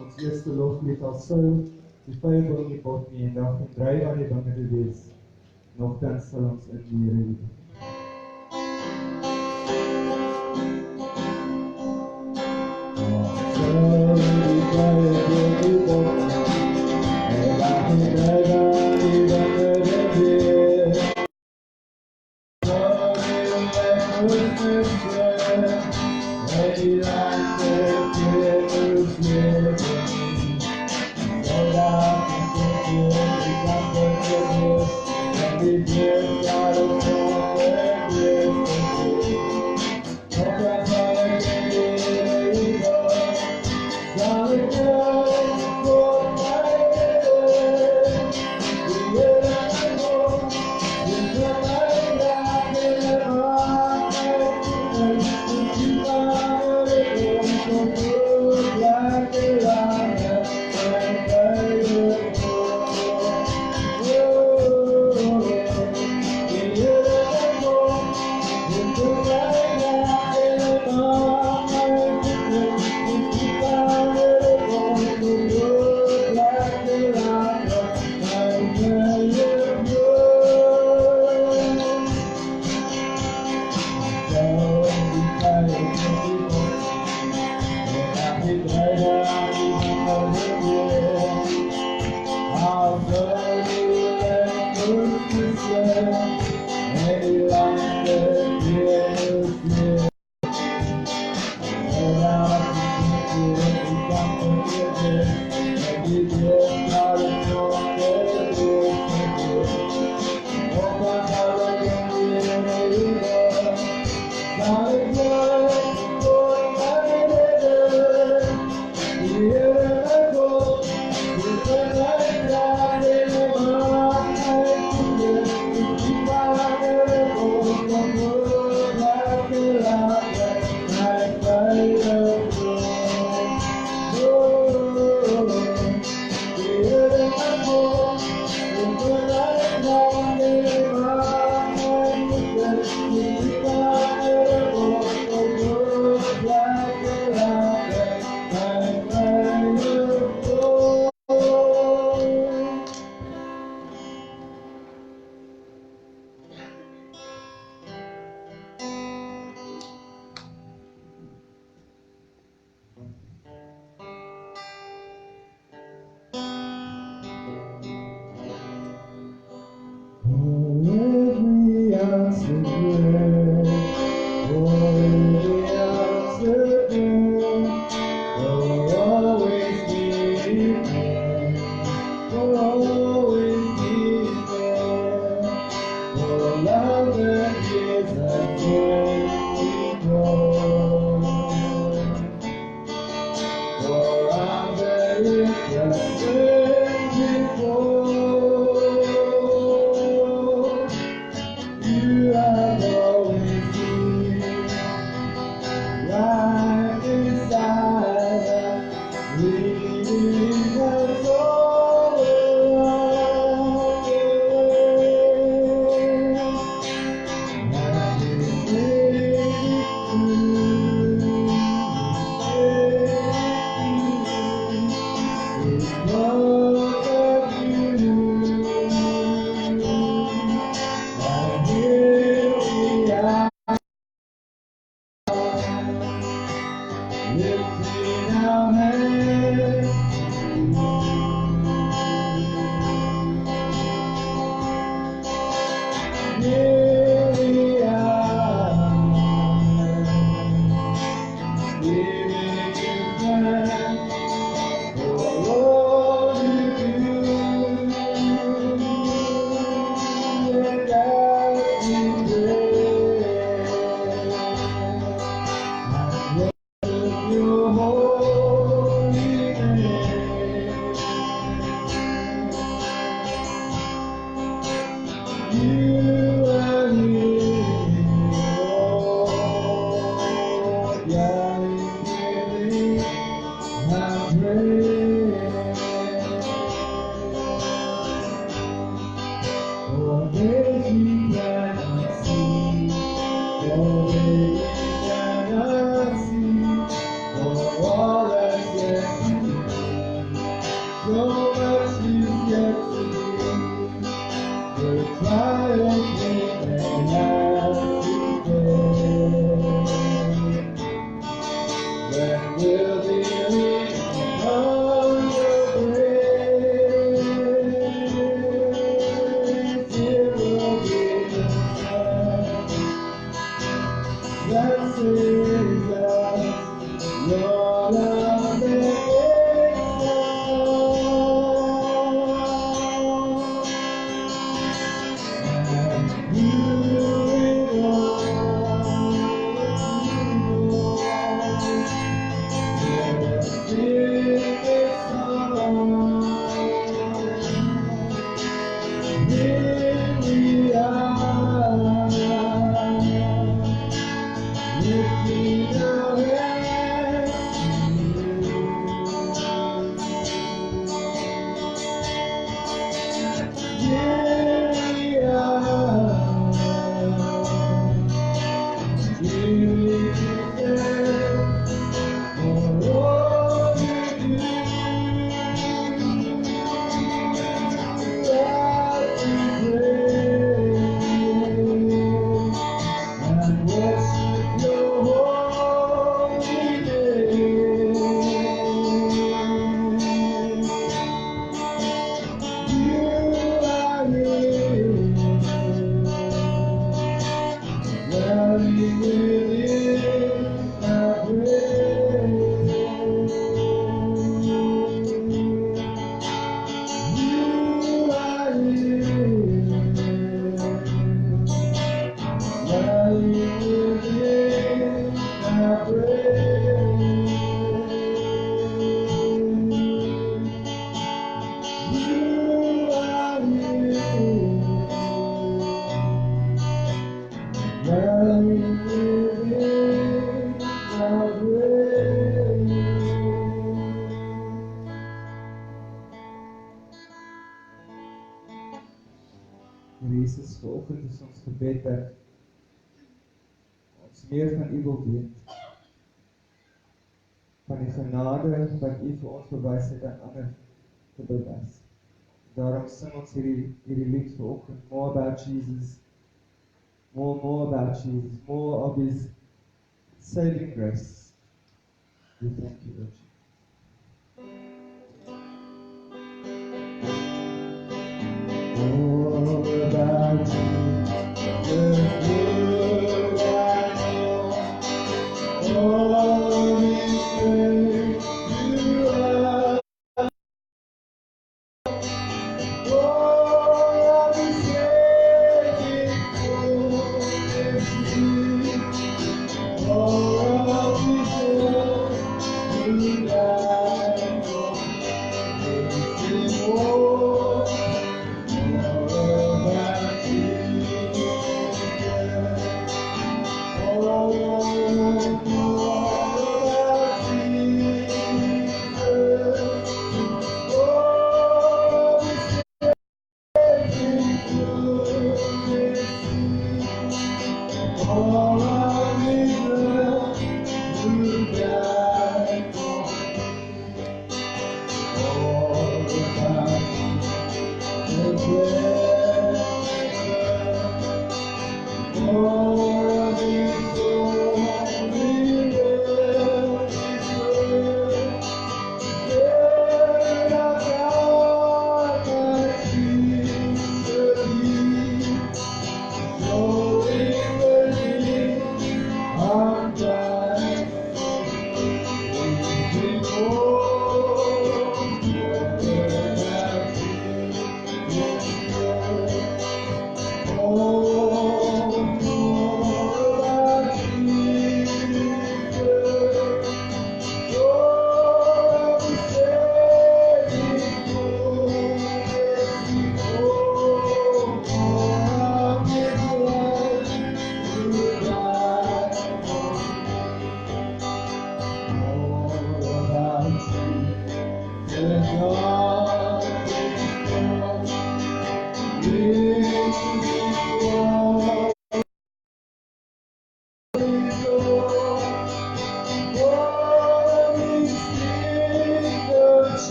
ons eerste loflied als sou die vyeboom die pot nie en dag en dry aan die dinge te wees. Nogtans sal ons in die Here lief. Jesus, vanoggend is ons gebed dat ons meer van U wil weet, van die genade wat U vir ons bewys het aan ander te bewys. Daarom sing ons hierdie lied vanoggend, more about Jesus, more about Jesus, more of His saving grace. We thank you, Lord Jesus. More about Jesus,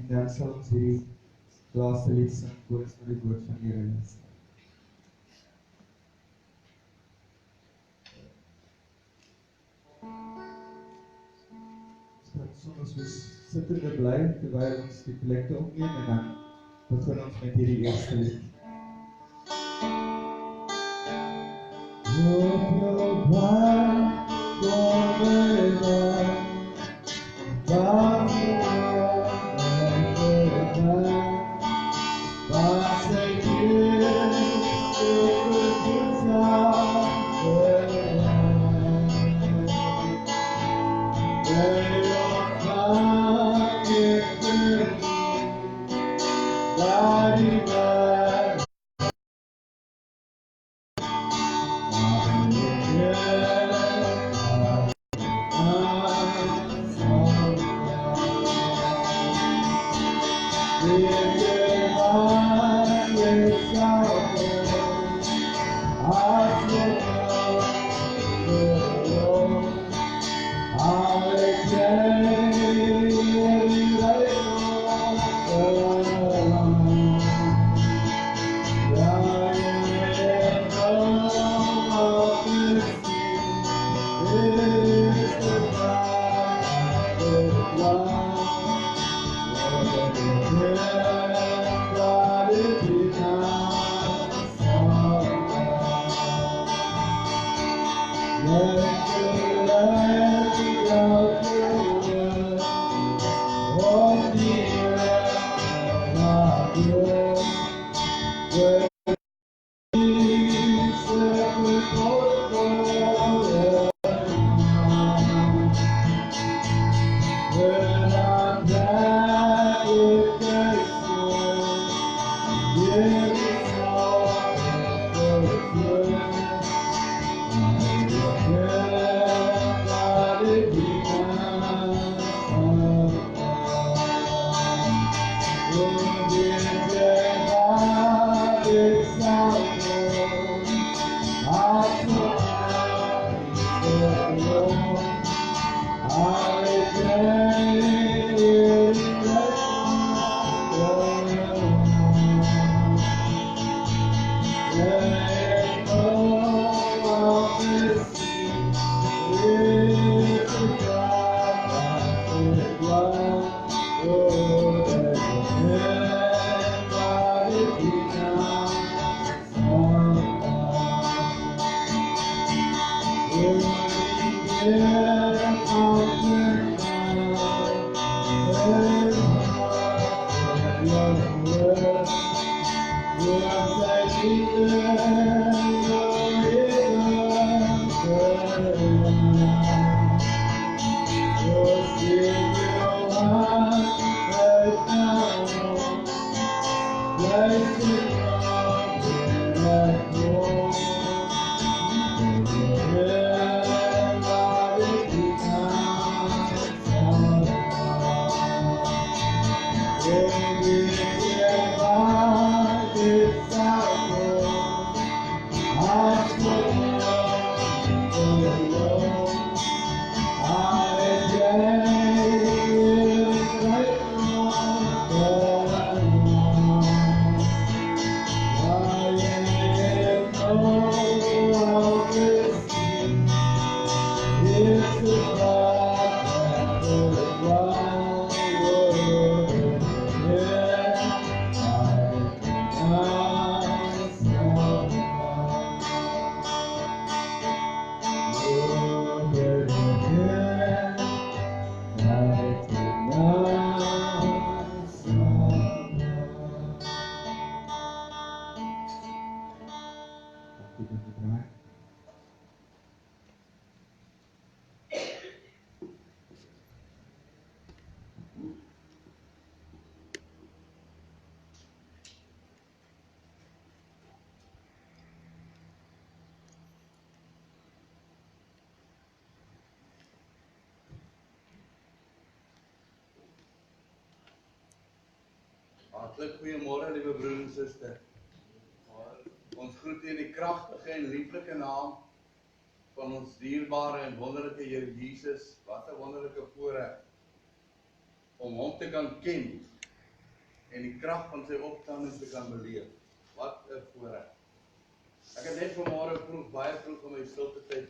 en dan sal ons hierdie laaste lied sing voor ons vir die woord van die Here lees. Soms ons sittende bly terwyl ons die plekte opneem en dan begin ons met hierdie eerste lied. Hartlik goeiemôre, liewe broer en suster. Ons groet u in die kragtige en lieflike naam van ons dierbare en wonderlike Here Jesus. Wat 'n wonderlike voorreg om hom te kan ken en die krag van sy opstanding te kan beleef. Wat 'n voorreg. Ek het net vanmôre vroeg, baie vroeg in my stilte tyd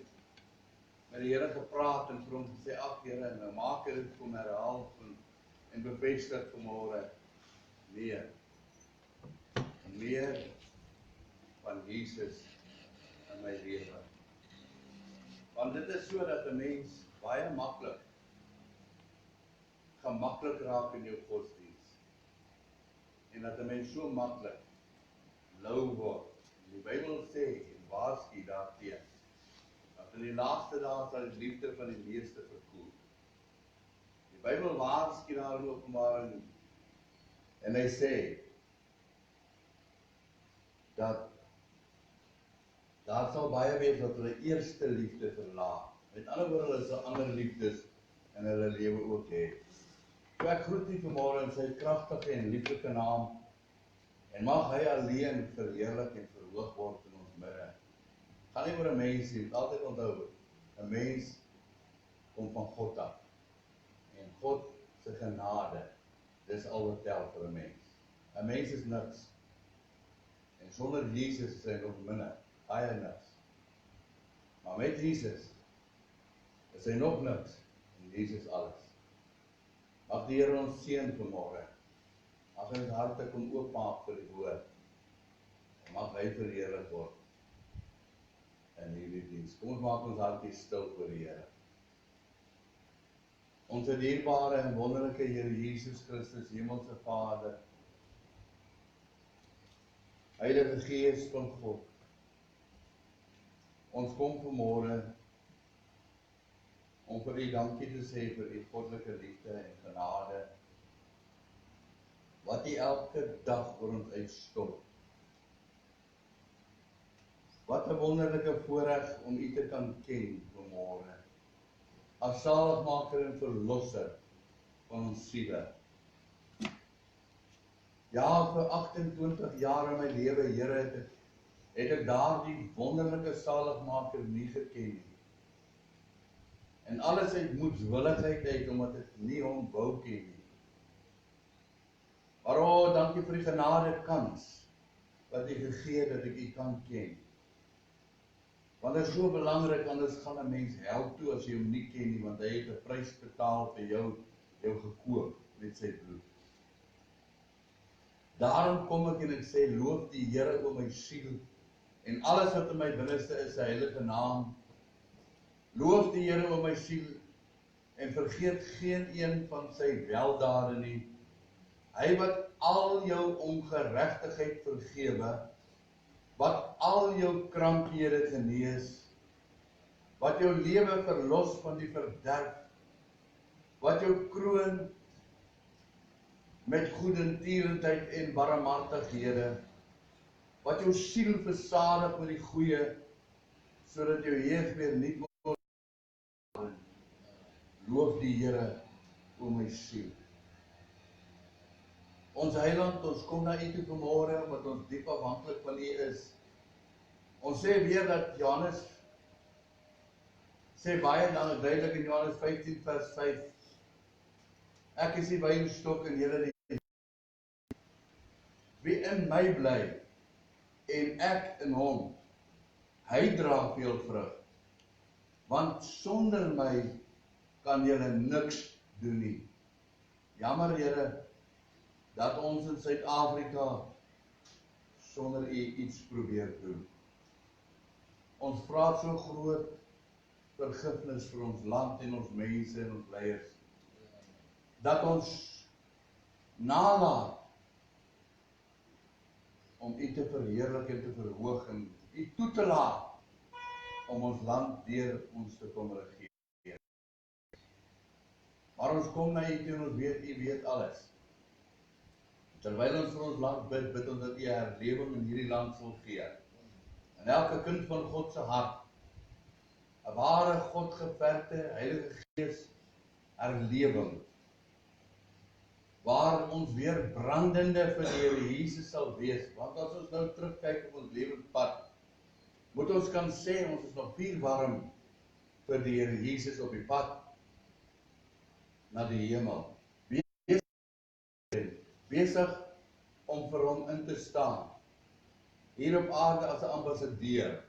met die Here gepraat en vir hom gesê, ag Here, nou maak dit vir my herhaal en bevestig vanmôre. Meer van Jesus in my lewe. Want dit is so dat 'n mens baie maklik gemaklik raak in jou godsdiens. En dat 'n mens so maklik lou word. Die Bybel sê en waarsku daarteen dat in die laaste dae sal die liefde van die meeste verkoel. Die Bybel waarsku daar in Openbaring en hy sê dat daar sal baie wees wat hulle eerste liefde verlaat. Met ander woorde, hulle sal ander liefdes in hulle lewe ook hê. So ek groet u vanmôre in sy kragtige en lieflike naam en mag hy alleen verheerlik en verhoog word in ons midde. Gaan nie oor 'n mens nie, altyd onthou, 'n mens kom van God af. En God se genade, dis al wat tel vir 'n mens. 'n Mens is niks. En sonder Jesus is hy nog minder, baie niks. Maar met Jesus is hy nog niks en Jesus alles. Mag die Here ons seën vanmôre. Mag hy ons harte kom oopmaak vir die woord. En mag hy verheerlik word in hierdie diens. Kom ons maak ons hartjie stil voor die Here. Ons dierbare en wonderlike Here Jesus Christus, Hemelse Vader, Heilige Gees van God, ons kom vanmôre om vir u dankie te sê vir u goddelike liefde en genade, wat u elke dag vir ons uitstort. Wat 'n wonderlike voorreg om u te kan ken vanmôre, as saligmaker en verlosser van ons siele. Ja, vir 28 jaar in my lewe, Here, het ek daardie wonderlike saligmaker nie geken nie. En alles uit moedswilligheid uit, omdat ek nie hom wou ken nie. Maar dankie vir die genade kans wat u gegee het dat ek u kan ken. Want dit is so belangrik, anders gaan 'n mens hel toe as jy hom nie ken nie, want hy het 'n prys betaal vir jou gekoop met sy bloed. Daarom kom ek en ek sê, loof die Here o my siel, en alles wat in my binneste is, sy heilige naam. Loof die Here o my siel, en vergeet geen een van sy weldade nie. Hy wat al jou ongeregtigheid vergewe, wat al jou krankhede genees, wat jou lewe verlos van die verderf, wat jou kroon met goedertierendheid en barmhartighede, wat jou siel versadig met die goeie, sodat jou jeug weer nuut word. Loof die Here o my siel. Ons Heiland, ons kom na u toe vanmôre, omdat ons diep afhanklik van u is. Ons sê weer dat Johannes sê baie duidelik in Johannes 15 vers 5, ek is die wynstok en julle die. Wie in my bly en ek in hom, hy dra veel vrug. Want sonder my kan julle niks doen nie. Jammer Here, dat ons in Suid-Afrika sonder u iets probeer doen. Ons vra so groot vergifnis vir ons land en ons mense en ons leiers, dat ons nalaat om u te verheerlik en te verhoog en u toe te laat om ons land deur ons te kom regeer. Maar ons kom na u toe en ons weet, u weet alles. Terwyl ons vir ons land bid, bid ons dat u herlewing in hierdie land sal gee. En elke kind van God se hart, 'n ware God geverkte Heilige Gees herlewing waar ons weer brandende vir die Here Jesus sal wees. Want as ons nou terugkyk op ons lewenspad, moet ons kan sê, ons is nog vuurwarm vir die Here Jesus op die pad na die hemel. Besig om vir hom in te staan. Hier op aarde as 'n ambassadeur,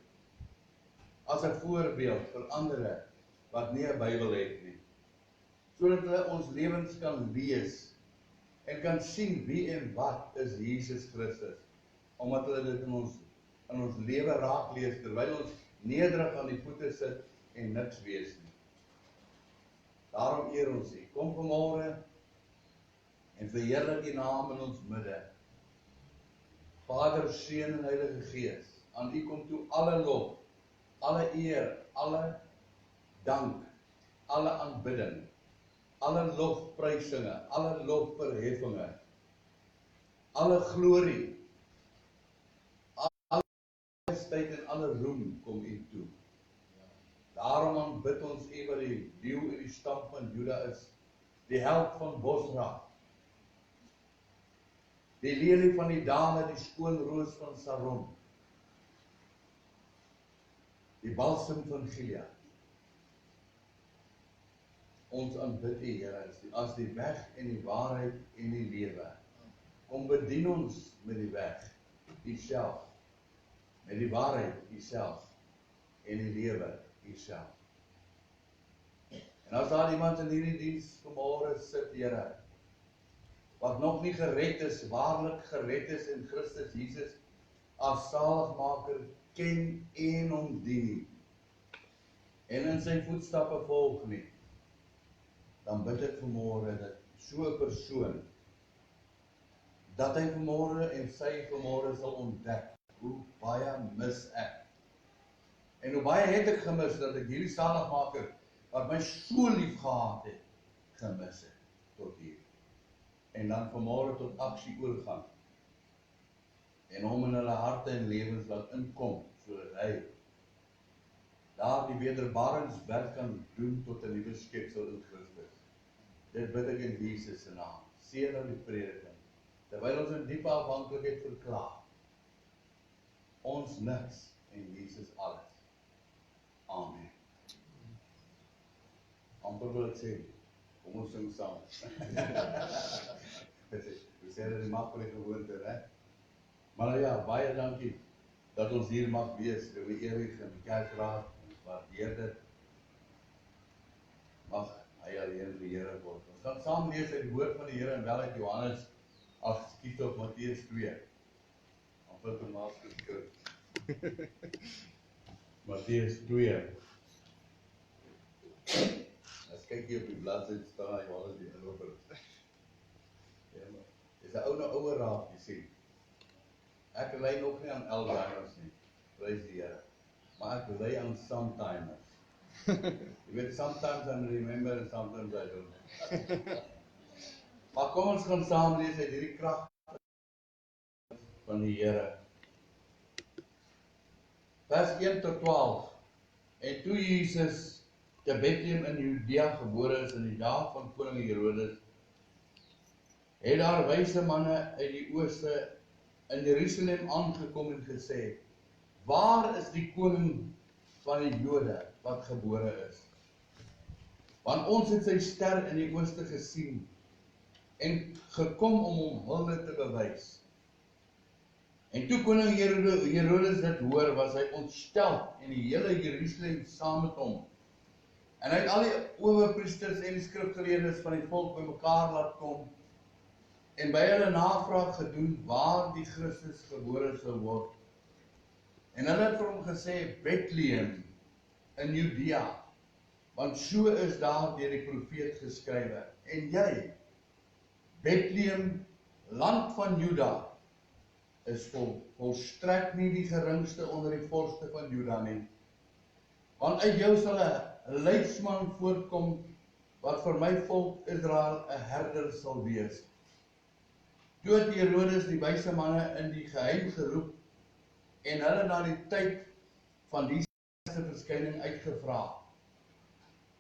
as 'n voorbeeld vir ander wat nie 'n Bybel het nie. Sodat hulle ons lewens kan lees en kan sien wie en wat is Jesus Christus. Omdat hulle dit in ons lewe raak lees, terwyl ons nederig aan die voete sit en niks wees nie. Daarom eer ons U. Kom vanmôre en verheerlik U naam in ons midde. Vader, Seun en Heilige Gees, aan U kom toe alle lof, alle eer, alle dank, alle aanbidding, alle lofprysinge, alle lofverheffinge, alle glorie, alle majesteit en alle roem kom U toe. Daarom aanbid ons U wat die leeu en die stam van Juda is, die held van Bosra, die lelie van die dale, die skoon roos van Saron, die balsem van Gilead. Ons aanbid U, Here, as die weg en die waarheid en die lewe. Kom bedien ons met die weg, U-self, met die waarheid, U-self, en die lewe, U-self. En as daar iemand in hierdie diens vanmôre sit, Here, wat nog nie gered is, waarlik gered is in Christus Jesus, as saligmaker ken en hom dien, en in sy voetstappe volg nie, dan bid ek vanmôre dat so 'n persoon, dat hy vanmôre en sy vanmôre sal ontdek, hoe baie mis ek. En hoe baie het ek gemis, dat ek hierdie saligmaker, wat my so lief gehad het, gemis het, tot hier. En dan vanmôre tot aksie oorgaan, en hom in hulle harte en lewens laat inkom, sodat hy daar die wederbaringswerk kan doen tot 'n nuwe skepsel in Christus. Dit bid ek in Jesus se naam. Seën nou die prediking, terwyl ons in diepe afhanklikheid verklaar. Ons niks en Jesus alles. Amen. Amper wil ek sê, kom ons sing saam. We sê dat die makkelijke gewoonte, hè? Maar ja, baie dankie dat ons hier mag wees, dat we ewig in die kerkraad, waardeer dit, mag hy alleen die Here word. Ons gaan saam lees uit die woord van die Here en wel uit Johannes, skiet op Matteus 2. Amper te maas geskryf. Matteus 2. As kyk jy op die bladsy staan, Johannes die inloper. Is 'n ou nou ouer raak, jy sien. Ek ly nog nie aan Alzheimer's nie, prys die Here. Maar ek ly aan sometimers. Jy weet, sometimes I remember and sometimes I don't. Maar kom ons gaan saam lees uit hierdie krag van die Here. Vers 1 tot 12. En toe Jesus te Bethlehem in Judea gebore is in die dae van koning Herodes, het daar wyse manne uit die ooste in Jerusalem aangekom en gesê, waar is die koning van die Jode wat gebore is? Want ons het sy ster in die ooste gesien en gekom om hom hulde te bewys. En toe koning Herodes dit hoor, was hy ontstel en die hele Jerusalem saam met hom. En hy het al die owerpriesters en die skrifgeleerdes van die volk bymekaar laat kom en by hulle navraag gedoen waar die Christus gebore sou word. En hulle het vir hom gesê, Bethlehem in Judea, want so is daar deur die profeet geskrywe. En jy, Bethlehem, land van Juda, is volstrek nie die geringste onder die vorste van Juda nie. Want uit jou sal 'n leidsman voortkom, wat vir my volk Israel 'n herder sal wees. Toe het Herodes die wyse manne in die geheim geroep, en hulle na die tyd van die verskyning uitgevra.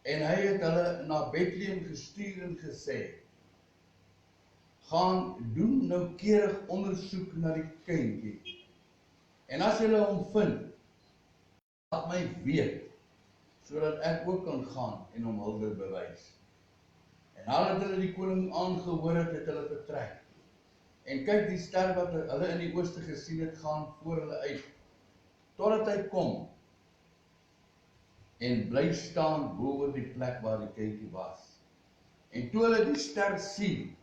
En hy het hulle na Bethlehem gestuur en gesê, gaan doen noukeurig ondersoek na die kindjie. En as julle hom vind, laat my weet, sodat ek ook kan gaan en hom hulde bewys. En nadat hulle die koning aangehoor het, het hulle vertrek. En kyk, die ster wat hulle in die ooste gesien het, gaan voor hulle uit, totdat hy kom, en bly staan bo oor die plek waar die kindjie was. En toe hulle die ster sien,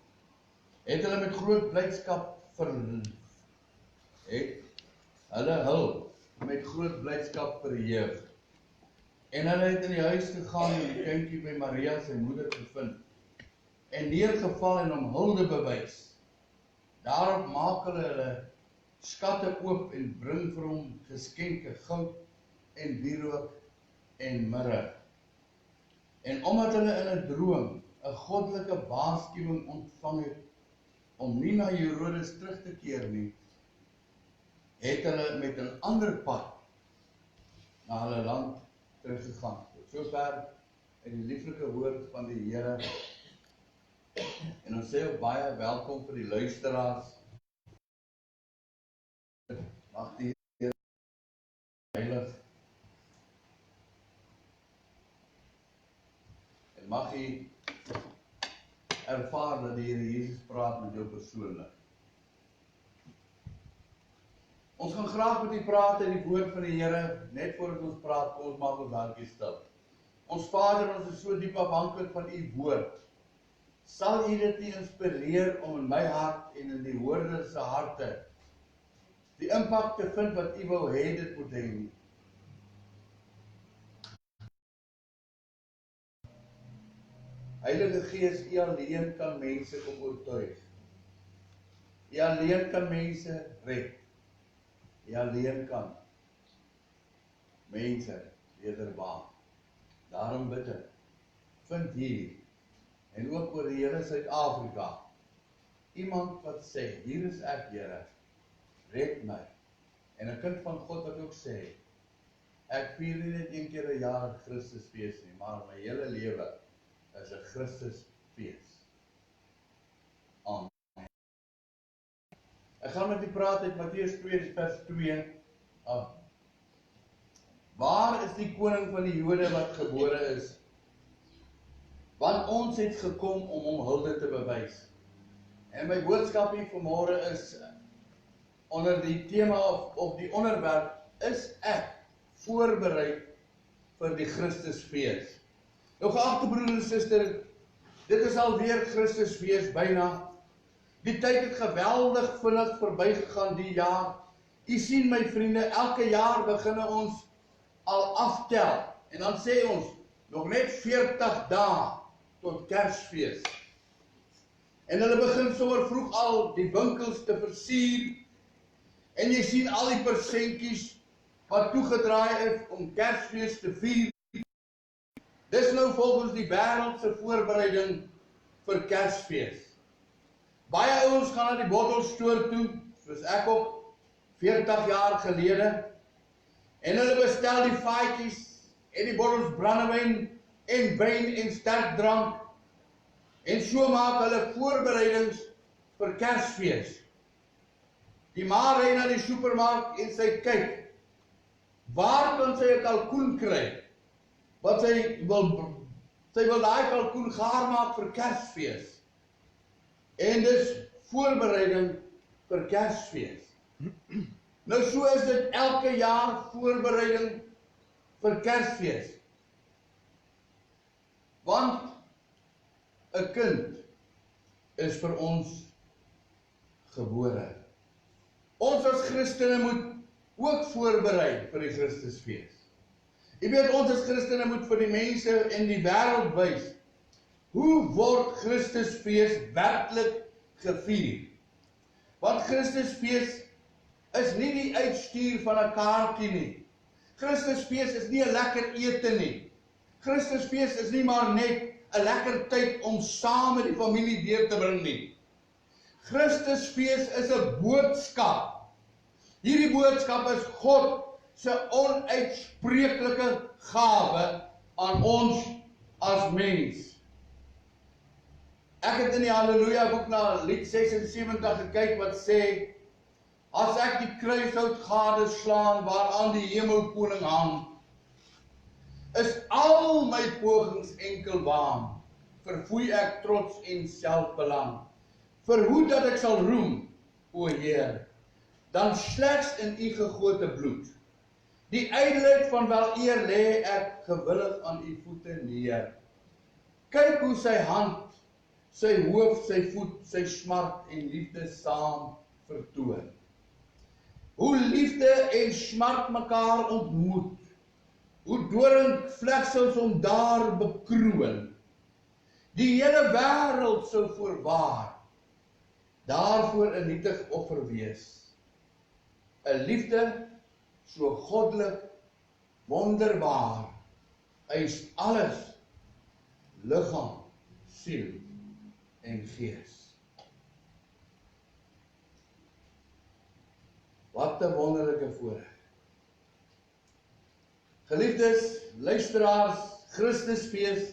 het hulle met groot blydskap met groot blydskap verheug. En hulle het in die huis gegaan en die kindjie by Maria sy moeder gevind, en neergeval en hom hulde bewys. Daarop maak hulle skatte oop en bring vir hom geskenke goud en wierook en mirre. En omdat hulle in 'n droom 'n goddelike waarskuwing ontvang het om nie na Herodes terug te keer nie, het hulle met 'n ander pad na hulle land teruggegaan. Tot sover in die lieflike woord van die Here. En ons sê ook baie welkom vir die luisteraars. Mag die Here heilig. En mag jy ervaar dat die Here Jesus praat met jou persoonlik. Ons gaan graag met u praat in die woord van die Here. Net voordat ons praat, kom ons maak ons hartjies stil. Ons Vader, ons is so diep afhanklik van u woord. Sal u dit nie inspireer om in my hart en in die hoorders se harte die impak te vind wat u wil hê dit moet hê nie. Heilige Gees, u alleen kan mense kom oortuig. U alleen kan mense red. U alleen kan mense wederbaan. Daarom bid ek, vind hier, en ook oor die hele Suid-Afrika, iemand wat sê, hier is ek, Here, red my. En 'n kind van God wat ook sê, ek vier nie net een keer 'n jaar Christusfees nie, maar my hele lewe is 'n Christusfees. Amen. Ek gaan met u praat uit Matteus 2 vers 2. Waar is die koning van die Jode wat gebore is? Want ons het gekom om hom hulde te bewys. En my boodskap hier vanmôre is onder die tema of die onderwerp, is ek voorberei vir die Christusfees? Nou geagte broer en suster, dit is alweer Christusfees byna. Die tyd het geweldig vinnig verbygegaan die jaar. U sien my vriende, elke jaar begin ons al aftel. En dan sê ons, nog net 40 dae tot Kersfees. En hulle begin sommer vroeg al die winkels te versier. En jy sien al die persentjies wat toegedraai is om Kersfees te vier. Dis nou volgens die wêreldse voorbereiding vir Kersfees. Baie ouens gaan na die bottelstoer toe, soos ek ook 40 jaar gelede. En hulle bestel die vaatjies en die bottels brandewyn en wyn en sterk drank. En so maak hulle voorbereidings vir Kersfees. Die ma ry na die supermark en sy kyk, waar kan sy 'n kalkoen kry? Want sy wil daai kalkoen gaar maak vir Kersfees. En dis voorbereiding vir Kersfees. Nou so is dit elke jaar voorbereiding vir Kersfees. Want 'n kind is vir ons gebore. Ons as Christene moet ook voorberei vir die Christusfees. Jy weet, ons as Christene moet vir die mense in die wêreld wys, hoe word Christusfees werklik gevier? Want Christusfees is nie die uitstuur van 'n kaartjie nie. Christusfees is nie 'n lekker ete nie. Christusfees is nie maar net 'n lekker tyd om saam met die familie deur te bring nie. Christusfees is 'n boodskap. Hierdie boodskap is God se onuitspreeklike gawe aan ons as mens. Ek het in die Halleluja boek na lied 76 gekyk wat sê, as ek die kruishout gade slaan waaraan die hemelkoning hang, is al my pogings enkel waan, verfoei ek trots en selfbelang. Verhoed dat ek sal roem, o Heer, dan slegs in u gegote bloed. Die ydelheid van wel eer lê ek gewillig aan u voete neer. Kyk hoe sy hand, sy hoof, sy voet, sy smart en liefde saam vertoon. Hoe liefde en smart mekaar ontmoet, hoe doringvleksels om daar bekroon. Die hele wêreld sou voorwaar daarvoor 'n nietig offer wees. 'n Liefde so goddelik, wonderbaar, eis alles, liggaam, siel en gees. Wat 'n wonderlike voorreg. Geliefdes, luisteraars, Christusfees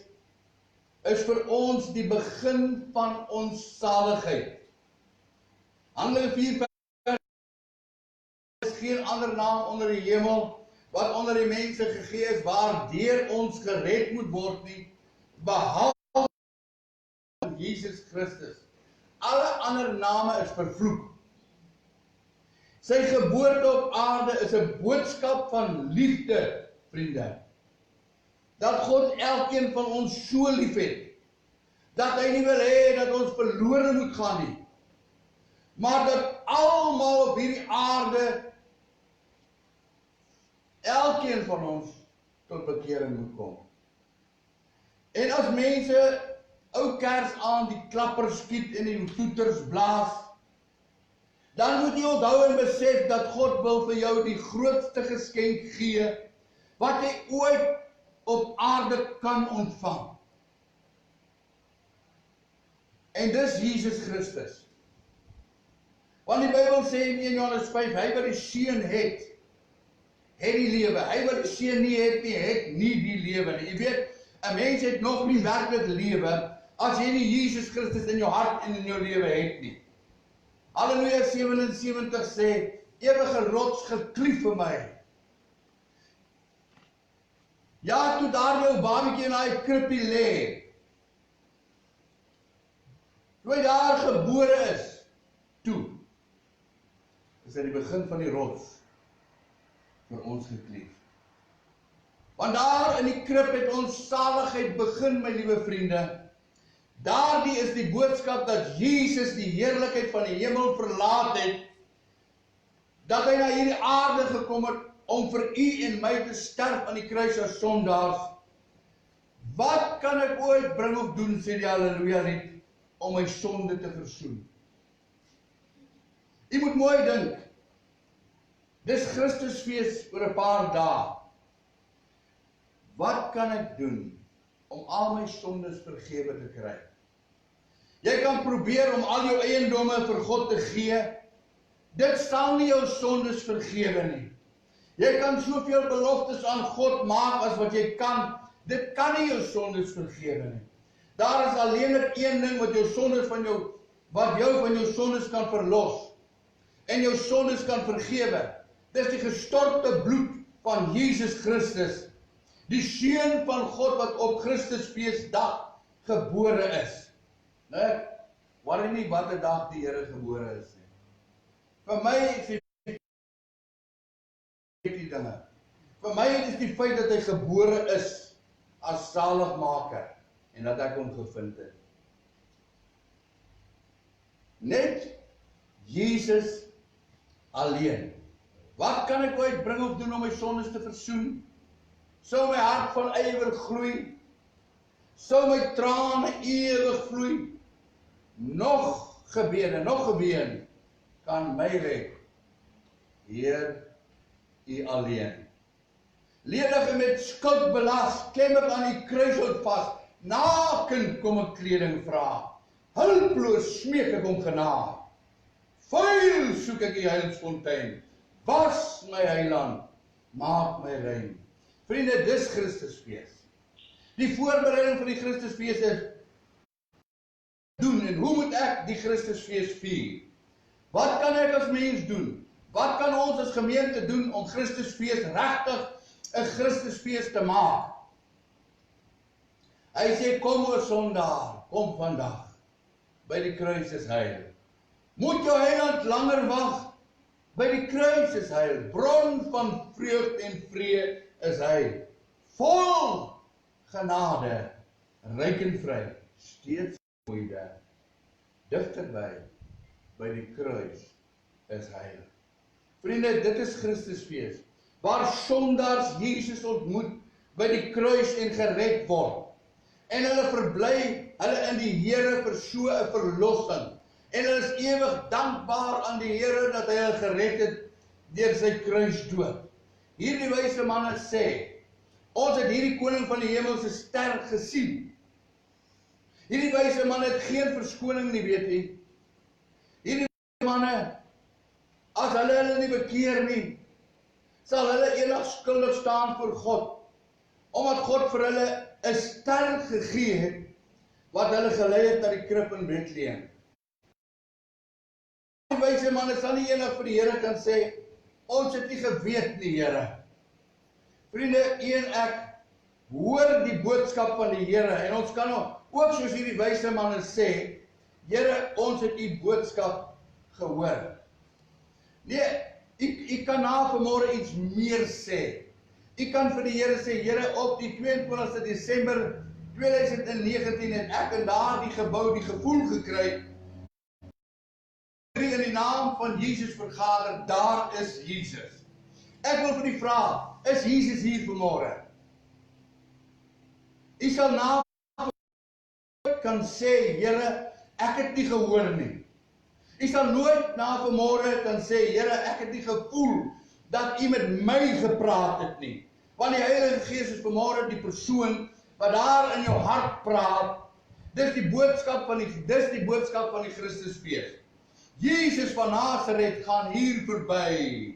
is vir ons die begin van ons saligheid. Handelinge 4 is geen ander naam onder die hemel wat onder die mense gegee is waardeur ons gered moet word nie, behalwe Jesus Christus. Alle ander name is vervloek. Sy geboorte op aarde is 'n boodskap van liefde, vriende. Dat God elkeen van ons so lief het, dat hy nie wil hê dat ons verlore moet gaan nie, maar dat almal op hierdie aarde, elkeen van ons tot bekering moet kom. En as mense ou Kersaand die klappers skiet en die toeters blaas, dan moet jy onthou en besef dat God wil vir jou die grootste geskenk gee wat jy ooit op aarde kan ontvang. En dis Jesus Christus. Want die Bybel sê in 1 Johannes 5, hy wat die seun het die lewe. Hy wat die seun nie het nie die lewe nie. Jy weet, 'n mens het nog nie werklik lewe as jy nie Jesus Christus in jou hart en in jou lewe het nie. Halleluja 77 sê, ewige rots geklief vir my. Ja, toe daar jou babatjie in daai krippie lê, toe hy daar gebore is, toe is dit die begin van die rots vir ons geklief. Want daar in die krib het ons saligheid begin, my liewe vriende. Daardie is die boodskap dat Jesus die heerlikheid van die hemel verlaat het, dat hy na hierdie aarde gekom het om vir u en my te sterf aan die kruis as sondaars. Wat kan ek ooit bring of doen, sê die Halleluja lied, om my sonde te versoen? U moet mooi dink, dis Christusfees oor 'n paar dae. Wat kan ek doen om al my sondes vergewe te kry? Jy kan probeer om al jou eiendomme vir God te gee. Dit sal nie jou sondes vergewe nie. Jy kan soveel beloftes aan God maak as wat jy kan. Dit kan nie jou sondes vergewe nie. Daar is alleenlik een ding wat jou van jou sondes kan verlos en jou sondes kan vergewe. Dis die gestorte bloed van Jesus Christus, die seun van God wat op Christusfeesdag gebore is. Nee, worry nie wat 'n dag die Here gebore is nie. Vir my is die dinge. Vir my is die feit dat hy gebore is as saligmaker en dat ek hom gevind het. Net Jesus alleen. Wat kan ek ooit bring of doen om my sondes te versoen? Sou my hart van ywer gloei? Sou my trane ewig vloei? Nog gebede kan my red. Heer, U alleen. Ledig en met skuld belas, klem ek aan die kruishout vas. Naken kom ek kleding vra. Hulpeloos smeek ek om genade. Vuil soek ek die heilsfontein. Was my heiland, maak my rein. Vriende, dis Christusfees. Die voorbereiding van die Christusfees is doen en hoe moet ek die Christusfees vier? Wat kan ek as mens doen? Wat kan ons as gemeente doen om Christusfees regtig 'n Christusfees te maak? Hy sê, kom oor Sondag, kom vandag. By die kruis is heil. Moet jou heiland langer wag? By die kruis is heil. Bron van vreugde en vrede is hy. Vol genade, ryk en vry, steeds moeide, dichterbij, by die kruis is heil. Vriende, dit is Christusfees, waar sondaars Jesus ontmoet by die kruis en gered word. En hulle verbly, hulle in die Here vir so 'n verlossing. En hulle is ewig dankbaar aan die Here dat hy hulle gered het deur sy kruisdood. Hierdie wyse manne sê, ons het hierdie koning van die hemelse ster gesien. Hierdie wyse manne het geen verskoning nie, weet jy. Hierdie wyse manne, as hulle nie bekeer nie, sal hulle eendag skuldig staan voor God, omdat God vir hulle 'n ster gegee het, wat hulle gelei het na die krib in Bethlehem. Die wyse manne sal nie eendag vir die Here kan sê, ons het nie geweet nie, Here. Vriende, u en ek hoor die boodskap van die Here, en ons kan ook soos hierdie wyse manne sê, Here, ons het u boodskap gehoor. Nee, u kan na vanmôre iets meer sê. U kan vir die Here sê, Here, op die 22 Desember 2019 het ek in daardie gebou die gevoel gekry, in die naam van Jesus vergader, daar is Jesus. Ek wil vir u vra, is Jesus hier vanmôre? U sal na kan sê, Here, ek het nie gehoor nie. U sal nooit na vanmôre kan sê, Here, ek het nie gevoel dat u met my gepraat het nie. Want die Heilige Gees is vanmôre die persoon wat daar in jou hart praat. Dis die boodskap van die Christusfees. Jesus van Nasaret gaan hier verby,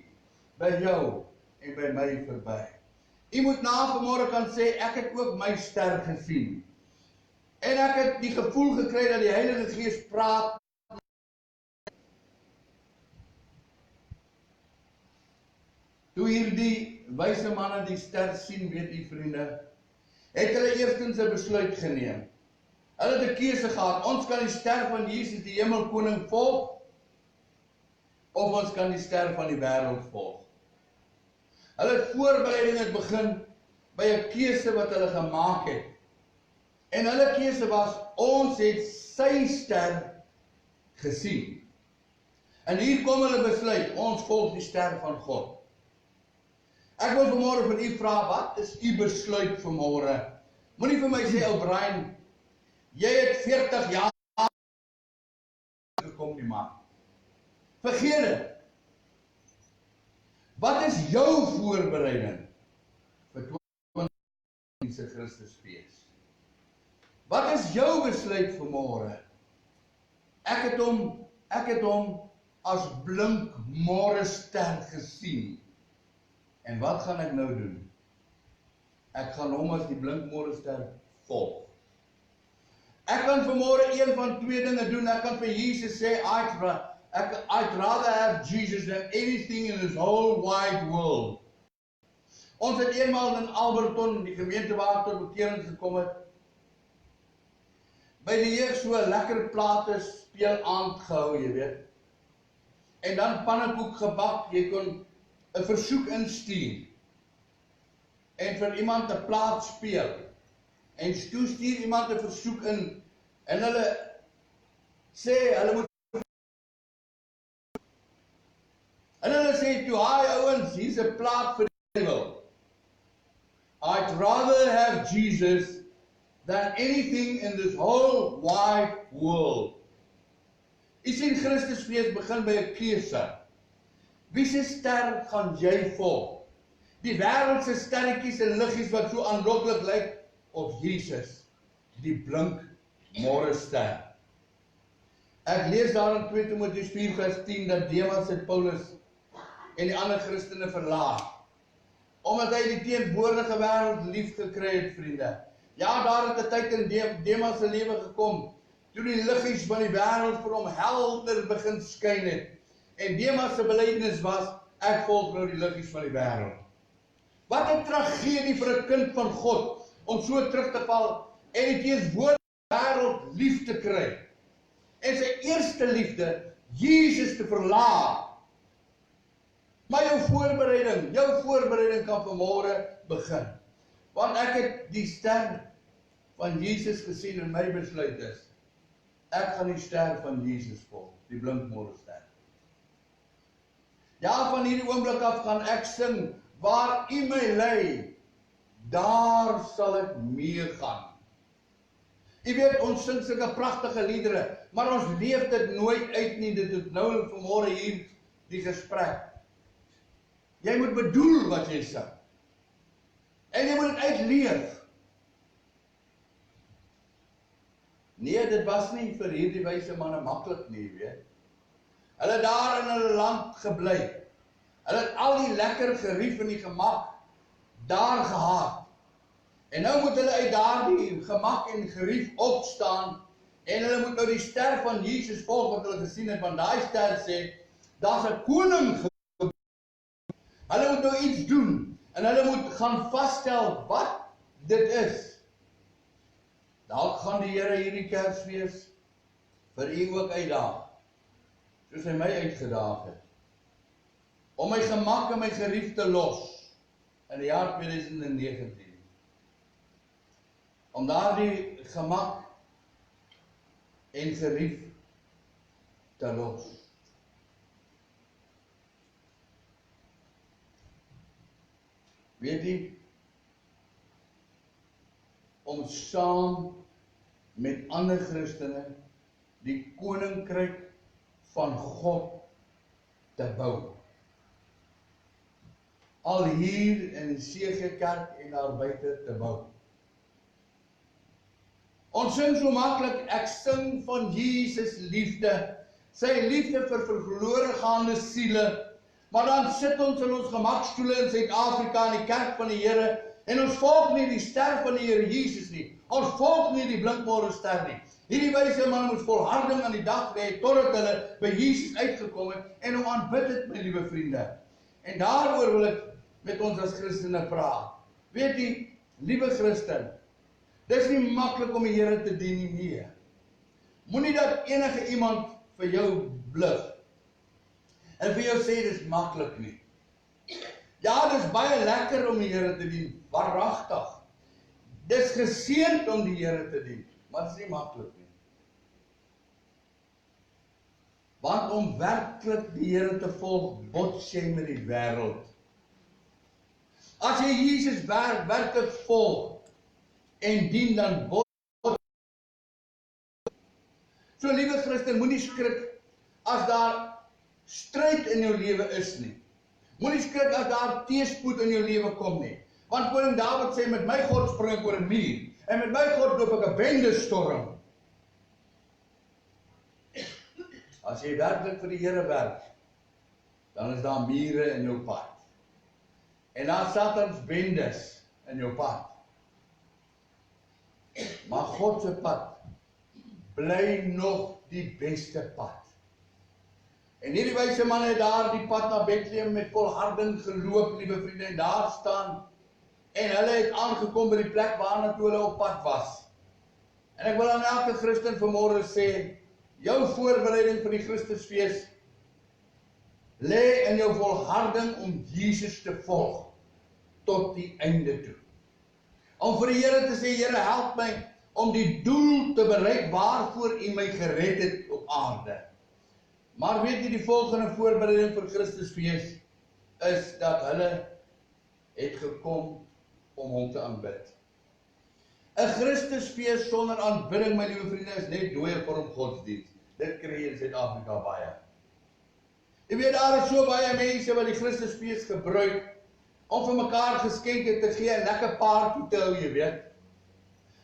by jou en by my verby. U moet na vanmôre kan sê, ek het ook my ster gesien. En ek het die gevoel gekry dat die Heilige Gees praat. Toe hierdie wyse manne die ster sien, weet u vriende, het hulle eerstens 'n besluit geneem. Hulle het 'n keuse gehad, ons kan die ster van Jesus, die hemelkoning, volg, of ons kan die ster van die wêreld volg. Hulle voorbereiding het begin by 'n keuse wat hulle gemaak het. En hulle keuse was, ons het sy ster gesien. En hier kom hulle besluit, ons volg die ster van God. Ek wil vanmôre van u vra, wat is u besluit vanmôre? Moenie vir my sê, ou Brian, jy het 40 jaar gekom nie, man. Vergeet dit. Wat is jou voorbereiding vir 20 Christusfees? Wat is jou besluit vanmôre? Ek het hom as blink môrester gesien. En wat gaan ek nou doen? Ek gaan hom as die blink môrester volg. Ek kan vanmôre een van twee dinge doen. Ek kan vir Jesus sê, I'd rather have Jesus than anything in this whole wide world. Ons het eenmaal in Alberton, die gemeente waar tot bekering gekom het, by die jeug so lekker plate speel aand gehou, jy weet. En dan pannekoek gebak, jy kon 'n versoek instuur. En vir iemand 'n plaat speel. En toe stuur iemand 'n versoek in, en hulle sê, hulle moet, en hulle sê toe, hi ouens, hier's 'n plaat vir die Bybel. I'd rather have Jesus than anything in this whole wide world. U sien, Christusfees begin by 'n keuse. Wie se ster gaan jy volg? Die wêreld se sterretjies en liggies wat so aanloklik lyk, of Jesus, die blink môrester? Ek lees daar in 2 Timoteus 4:10 dat Demas het Paulus en die ander Christene verlaat, omdat hy die teenwoordige wêreld lief gekry het, vriende. Ja, daar het 'n tyd in Demas se lewe gekom, toe die liggies van die wêreld vir hom helder begin skyn het. En Demas se belydenis was, ek volg nou die liggies van die wêreld. Wat 'n tragedie vir 'n kind van God, om so terug te val, en die teenswoordige wêreld lief te kry. En sy eerste liefde, Jesus te verlaat. Maar jou voorbereiding kan vanmôre begin. Want ek het die ster van Jesus gesien en my besluit is, ek gaan die ster van Jesus volg, die blinkmollenster. Ja, van hierdie oomblik af gaan ek sing, waar U my lei, daar sal ek meegaan. U weet, ons sing sulke pragtige liedere, maar ons leef dit nooit uit nie. Dit is nou vanmôre hier die gesprek. Jy moet bedoel wat jy sing. En jy moet dit uitleef. Nee, dit was nie vir hierdie wyse manne maklik nie, weet. Hulle daar in hulle land gebly. Hulle het al die lekker gerief en die gemak daar gehad. En nou moet hulle uit daardie gemak en gerief opstaan en hulle moet nou die ster van Jesus volg wat hulle gesien het, want daai ster sê, daar's 'n koning gebore. Hulle moet nou iets doen en hulle moet gaan vasstel wat dit is. Dalk gaan die Here hierdie kersfees vir u ook uitdaag, soos hy my uitgedaag het, om my gemak en my gerief te los in die jaar 2019. Om daardie gemak en gerief te los. Weet jy, om saam met ander Christene die koninkryk van God te bou. Al hier in die CG Kerk en daar buite te bou. Ons sing so maklik, ek sing van Jesus liefde, sy liefde vir verlore gaande siele, maar dan sit ons in ons gemakstoele in Suid-Afrika in die kerk van die Here, en ons volg nie die ster van die Here Jesus nie, ons volg nie die blinkmollenster nie. Hierdie wyse man moet volharding aan die dag lê, totdat hulle by Jesus uitgekom het, en hom aanbid het, my liewe vriende. En daaroor wil ek met ons as Christene praat. Weet jy, liewe Christen, dis nie maklik om die Here te dien nie, nee. Moenie dat enige iemand vir jou bluf en vir jou sê dis maklik nie. Ja, dis baie lekker om die Here te dien, waaragtig. Dis geseënd om die Here te dien, maar dis nie maklik nie. Want om werklik die Here te volg, bots jy met die wêreld. As jy Jesus werklik volg en dien, dan bots. So liewe Christen, moenie skrik as daar stryd in jou lewe is nie. Moenie skrik as daar teëspoed in jou lewe kom nie. Want koning Dawid sê, met my God spring ek oor 'n muur, en met my God loop ek 'n bendestorm. As jy werklik vir die Here werk, dan is daar mure in jou pad. En daar Satans bendes in jou pad. Maar God se pad bly nog die beste pad. En hierdie wyse man het daar die pad na Bethlehem met volharding geloop, liewe vriende, en daar staan, en hulle het aangekom by die plek waarna toe hulle op pad was. En ek wil aan elke Christen vanmôre sê, jou voorbereiding vir die Christusfees lê in jou volharding om Jesus te volg tot die einde toe. Om vir die Here te sê, Here, help my om die doel te bereik waarvoor U my gered het op aarde. Maar weet jy, die volgende voorbereiding vir Christusfees is dat hulle het gekom om hom te aanbid. 'n Christusfees sonder aanbidding, my liewe vriende, is net dooie vorm godsdienst. Dit kry jy in Suid-Afrika baie. Jy weet, daar is so baie mense wat die Christusfees gebruik om vir mekaar geskenke te gee en lekker paartjie te hou, jy weet.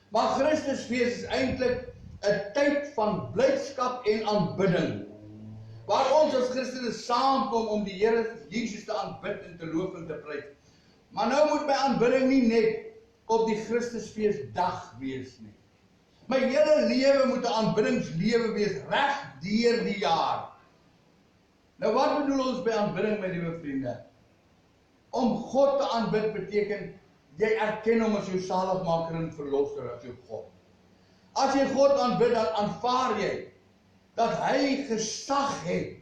Maar Christusfees is eintlik 'n tyd van blydskap en aanbidding, waar ons as Christene saamkom om die Here Jesus te aanbid en te loof en te prys. Maar nou moet my aanbidding nie net op die Christusfeesdag wees nie. My hele lewe moet 'n aanbiddingslewe wees, reg deur die jaar. Nou wat bedoel ons by aanbidding, my liewe vriende? Om God te aanbid beteken, jy erken hom as jou saligmaker en verlosser, as jou God. As jy God aanbid, dan aanvaar jy dat hy gesag het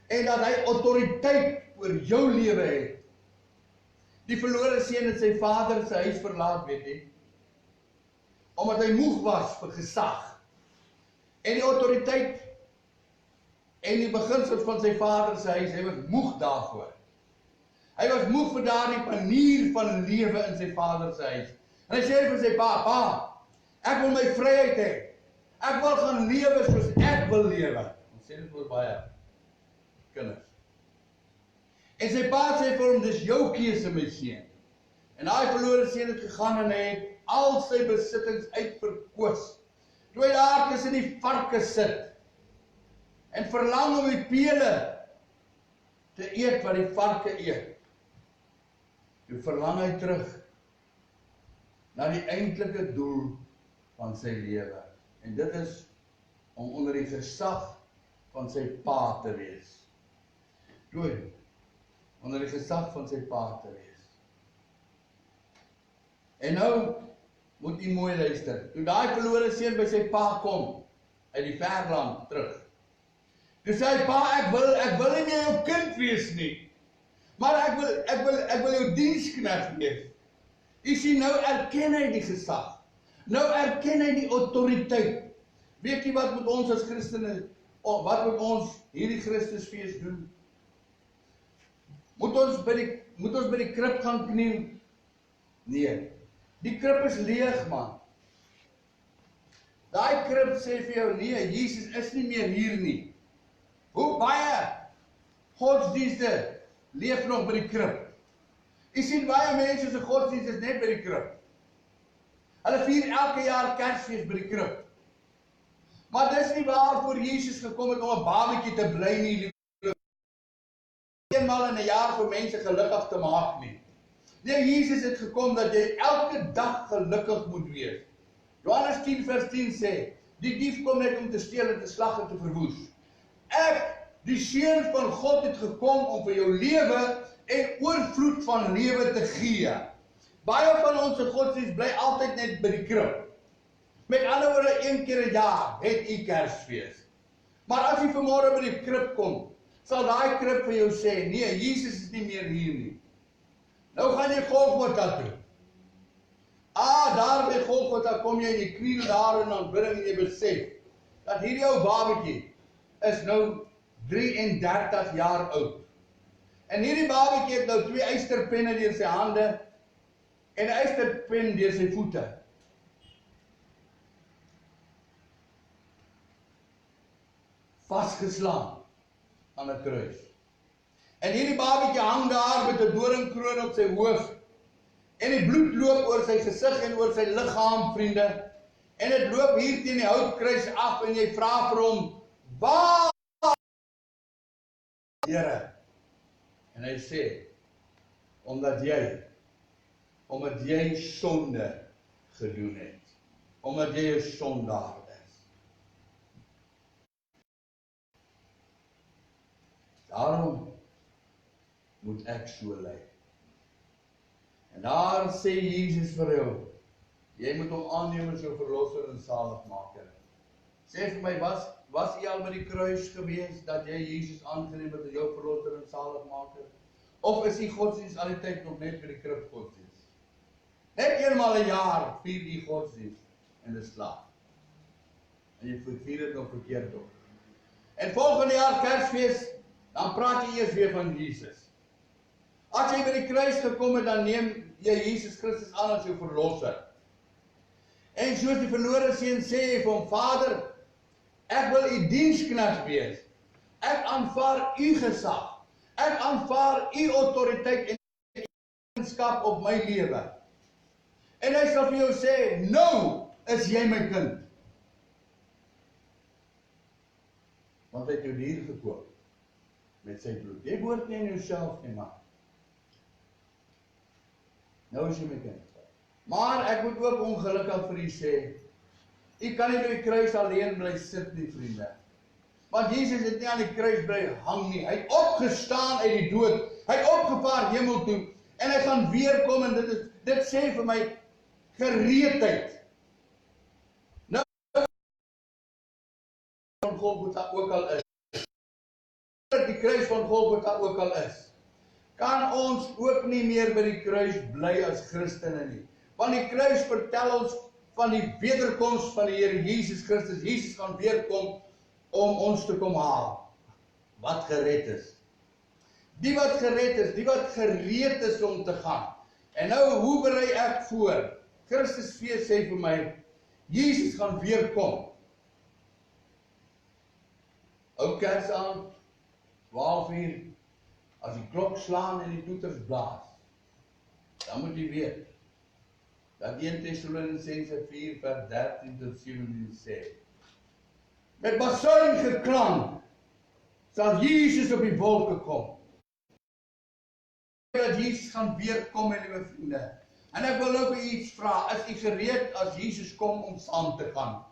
en dat hy autoriteit oor jou lewe het. Die verlore seun het sy vader se huis verlaat, weet jy, omdat hy moeg was vir gesag en die autoriteit en die beginsels van sy vader se huis. Hy was moeg daarvoor. Hy was moeg vir daardie manier van lewe in sy vader se huis. En hy sê vir sy pa, ek wil my vryheid hê. Ek wil gaan lewe soos ek wil lewe. Ons sê dit vir baie kinders. En sy pa sê vir hom, dis jou keuse, my seun. En daai verlore seun het gegaan en hy het al sy besittings uitverkoos. Toe hy daar tussen die varke sit en verlang om die pele te eet wat die varke eet. Toe verlang hy terug na die eintlike doel van sy lewe. En dit is om onder die gesag van sy pa te wees. Toe, onder die gesag van sy pa te wees. En nou moet jy mooi luister. Toe daai verlore seun by sy pa kom, uit die verland terug. Toe sê hy, pa, ek wil nie meer jou kind wees nie. Maar ek wil jou diensknegt wees. Jy sien, nou erken hy die gesag. Nou erken hy die autoriteit. Weet jy wat moet ons as Christene, wat moet ons hierdie Christusfees doen? Moet ons by die krib gaan kniel? Nee. Die krib is leeg, man. Daai krib sê vir jou, nee, Jesus is nie meer hier nie. Hoe baie godsdienste leef nog by die krib? Jy sien, baie mense se godsdienst is net by die krib. Hulle vier elke jaar kersfees by die krib. Maar dis nie waarvoor Jesus gekom het om 'n babatjie te bly nie, eenmaal in 'n jaar vir mense gelukkig te maak nie. Nee, Jesus het gekom dat jy elke dag gelukkig moet wees. Johannes 10 vers 10 sê, die dief kom net om te steel en te slag en te verwoes. Ek, die seun van God, het gekom om vir jou lewe en oorvloed van lewe te gee. Baie van ons godsdienst bly altyd net by die krib. Met ander woorde, 1 keer 'n jaar het u Kersfees. Maar as jy vanmôre by die krib kom, sal daai krib vir jou sê, nee, Jesus is nie meer hier nie. Nou gaan jy Golgotha toe. Daar by Golgotha kom jy en jy kniel daar in aanbidding en jy besef dat hierdie ou babatjie is nou 33 jaar oud. En hierdie babatjie het nou 2 ysterpenne deur sy hande en 'n ysterpen deur sy voete. Vasgeslaan aan 'n kruis. En hierdie babatjie hang daar met 'n doringkroon op sy hoof. En die bloed loop oor sy gesig en oor sy liggaam, vriende. En dit loop hier teen die houtkruis af en jy vra vir hom, waar, Here? En hy sê, omdat jy sonde gedoen het. Omdat jy 'n sondaar is. Daarom moet ek so lyk. En daar sê Jesus vir jou, jy moet hom aanneem as jou verlosser en saligmaker. Sê vir my, was jy al by die kruis gewees, dat jy Jesus aangeneem het as jou verlosser en saligmaker? Of is die godsdienst al die tyd nog net by die krib godsdienst? Net eenmaal 'n jaar vier die godsdienst en dit slaap. En jy vier dit nog verkeerd op. En volgende jaar Kersfees, dan praat jy eers weer van Jesus. As jy by die kruis gekom het, dan neem jy Jesus Christus aan as jou verlosser. En soos die verlore seun sê vir hom, Vader, ek wil u diensknegt wees. Ek aanvaar u gesag. Ek aanvaar u autoriteit en eigenskap op my lewe. En hy sal vir jou sê, nou is jy my kind. Want hy het jou dier gekoop met sy bloed. Jy behoort nie in jouself nie, maar nou is jy my kind. Maar ek moet ook ongelukkig vir u sê, U kan nie by die kruis alleen bly sit nie, vriende. Want Jesus het nie aan die kruis bly hang nie. Hy het opgestaan uit die dood. Hy het opgevaar hemel toe. En hy gaan weer kom en dit sê vir my gereedheid. Nou, van Golgotha ook al is. Die kruis van Golgotha ook al is. Kan ons ook nie meer by die kruis bly as Christene nie. Want die kruis vertel ons van die wederkoms van die Here Jesus Christus. Jesus gaan weer kom om ons te kom haal. Wat gered is. Die wat gered is, die wat gereed is om te gaan. En nou, hoe berei ek voor? Kersfees sê vir my, Jesus gaan weer kom. Ou Kersaand, 12:00, as die klok slaan en die toeters blaas, dan moet jy weet, dat 1 Tessalonisense 4:13-17 sê, met basuin geklank, sal Jesus op die wolke kom. Dat Jesus gaan weer kom, my liewe vriende. En ek wil nou vir u iets vra, is u gereed as Jesus kom om saam te gaan?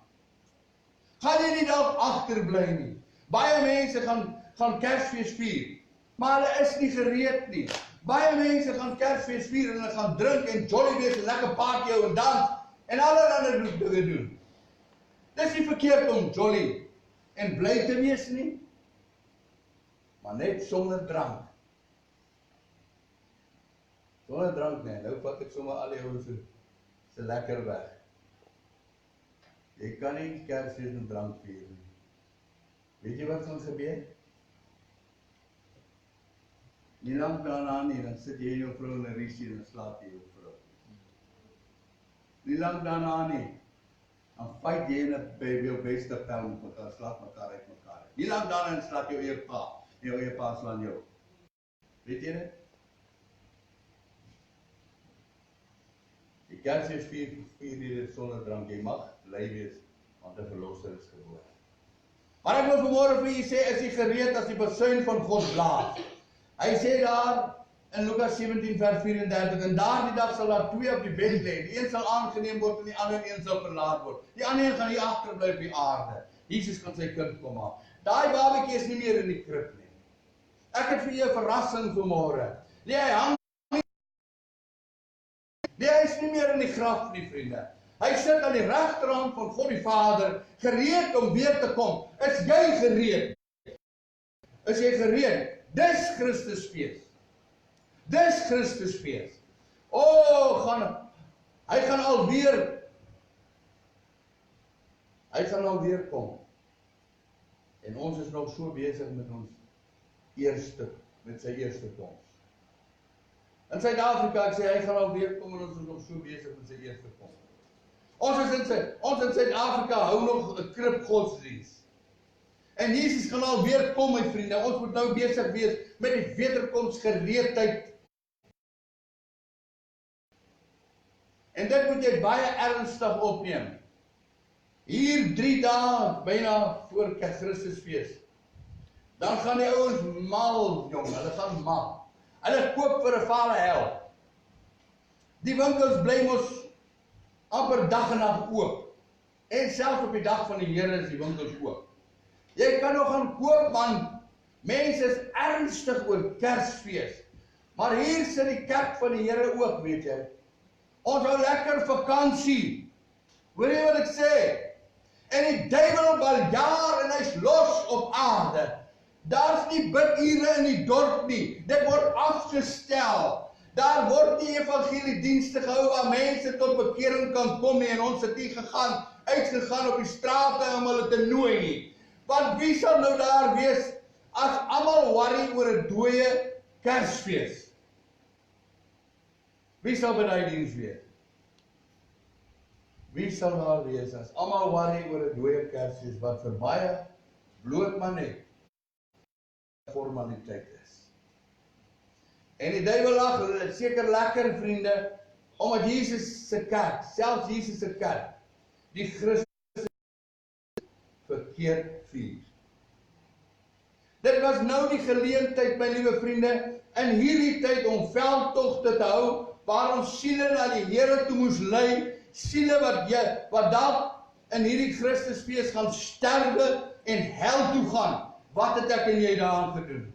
Gaan jy nie dalk agterbly nie? Baie mense gaan Kersfees vier, maar hulle is nie gereed nie. Baie mense gaan Kersfees vier en hulle gaan drink en jolly wees en lekker party hou en dans en allerlei dinge doen. Dis nie verkeerd om jolly en bly te wees nie, maar net sonder drank. Sonder drank nie, nou vat ek sommer al die ouens se lekker weg. Jy kan nie Kersfees met drank vier nie. Weet jy wat gaan gebeur? Nie lang daarna nie, dan sit jy en jou vrou in 'n risie en dan slaap jy jou vrou. Nie lang daarna nie, dan fight jy en jou beste pel met mekaar, slaap mekaar uit mekaar. Nie lang daarna dan slaap jou eie pa, en jou eie pa slaan jou. Weet jy dit? Die Kersfees vier sonder drank, jy mag bly wees, want 'n verlosser is gebore. Maar ek wil vanmôre vir u sê, is jy gereed as die basuin van God blaas? Hy sê daar in Lukas 17:34, en daardie dag sal daar 2 op die bed lê. Die een sal aangeneem word en die ander een sal verlaat word. Die ander een gaan hier agterbly op die aarde. Jesus gaan sy kind kom haal. Daai babatjie is nie meer in die krib nie. Ek het vir u 'n verrassing vanmôre. Nee, hy hang nie. Nee, hy is nie meer in die graf nie, vriende. Hy sit aan die regterhand van God die Vader, gereed om weer te kom. Is jy gereed? Is jy gereed? Dis Christusfees. Dis Christusfees. Hy gaan alweer kom. En ons is nog so besig met sy eerste koms. In Suid-Afrika, ek sê hy gaan alweer kom en ons is nog so besig met sy eerste koms. Ons in Suid-Afrika hou nog 'n krib godsdienst. En Jesus gaan alweer kom, my vriende. Ons moet nou besig wees met die wederkomsgereedheid. En dit moet jy baie ernstig opneem. Hier 3 dae byna voor Kersfees. Dan gaan die ouens mal, jong, hulle gaan mal. Hulle koop vir 'n vale hel. Die winkels bly mos amper dag en nag oop. En selfs op die dag van die Here is die winkels oop. Jy kan nog gaan koop, man. Mense is ernstig oor Kersfees. Maar hier sit die kerk van die Here ook, weet jy. Ons hou lekker vakansie. Hoor jy wat ek sê? En die duiwel baljaar en hy's los op aarde. Daar's nie bidure in die dorp nie. Dit word afgestel. Daar word nie evangeliedienste gehou waar mense tot bekering kan kom nie. En ons het nie uitgegaan op die strate om hulle te nooi nie. Want wie sal nou daar wees as almal worry oor 'n dooie Kersfees? Wie sal by daai diens wees? Wie sal daar wees as almal worry oor 'n dooie Kersfees wat vir baie bloot maar net formaliteit is? En die duiwel lag, seker lekker, vriende, omdat Jesus se kerk, selfs Jesus se kerk, die Christus verkeerd vier. Dit was nou die geleentheid, my liewe vriende, in hierdie tyd om veldtogte te hou, waar ons siele na die Here toe moes lei, siele wat dalk in hierdie Christusfees gaan sterwe en hel toe gaan, wat het ek en jy daaraan gedoen?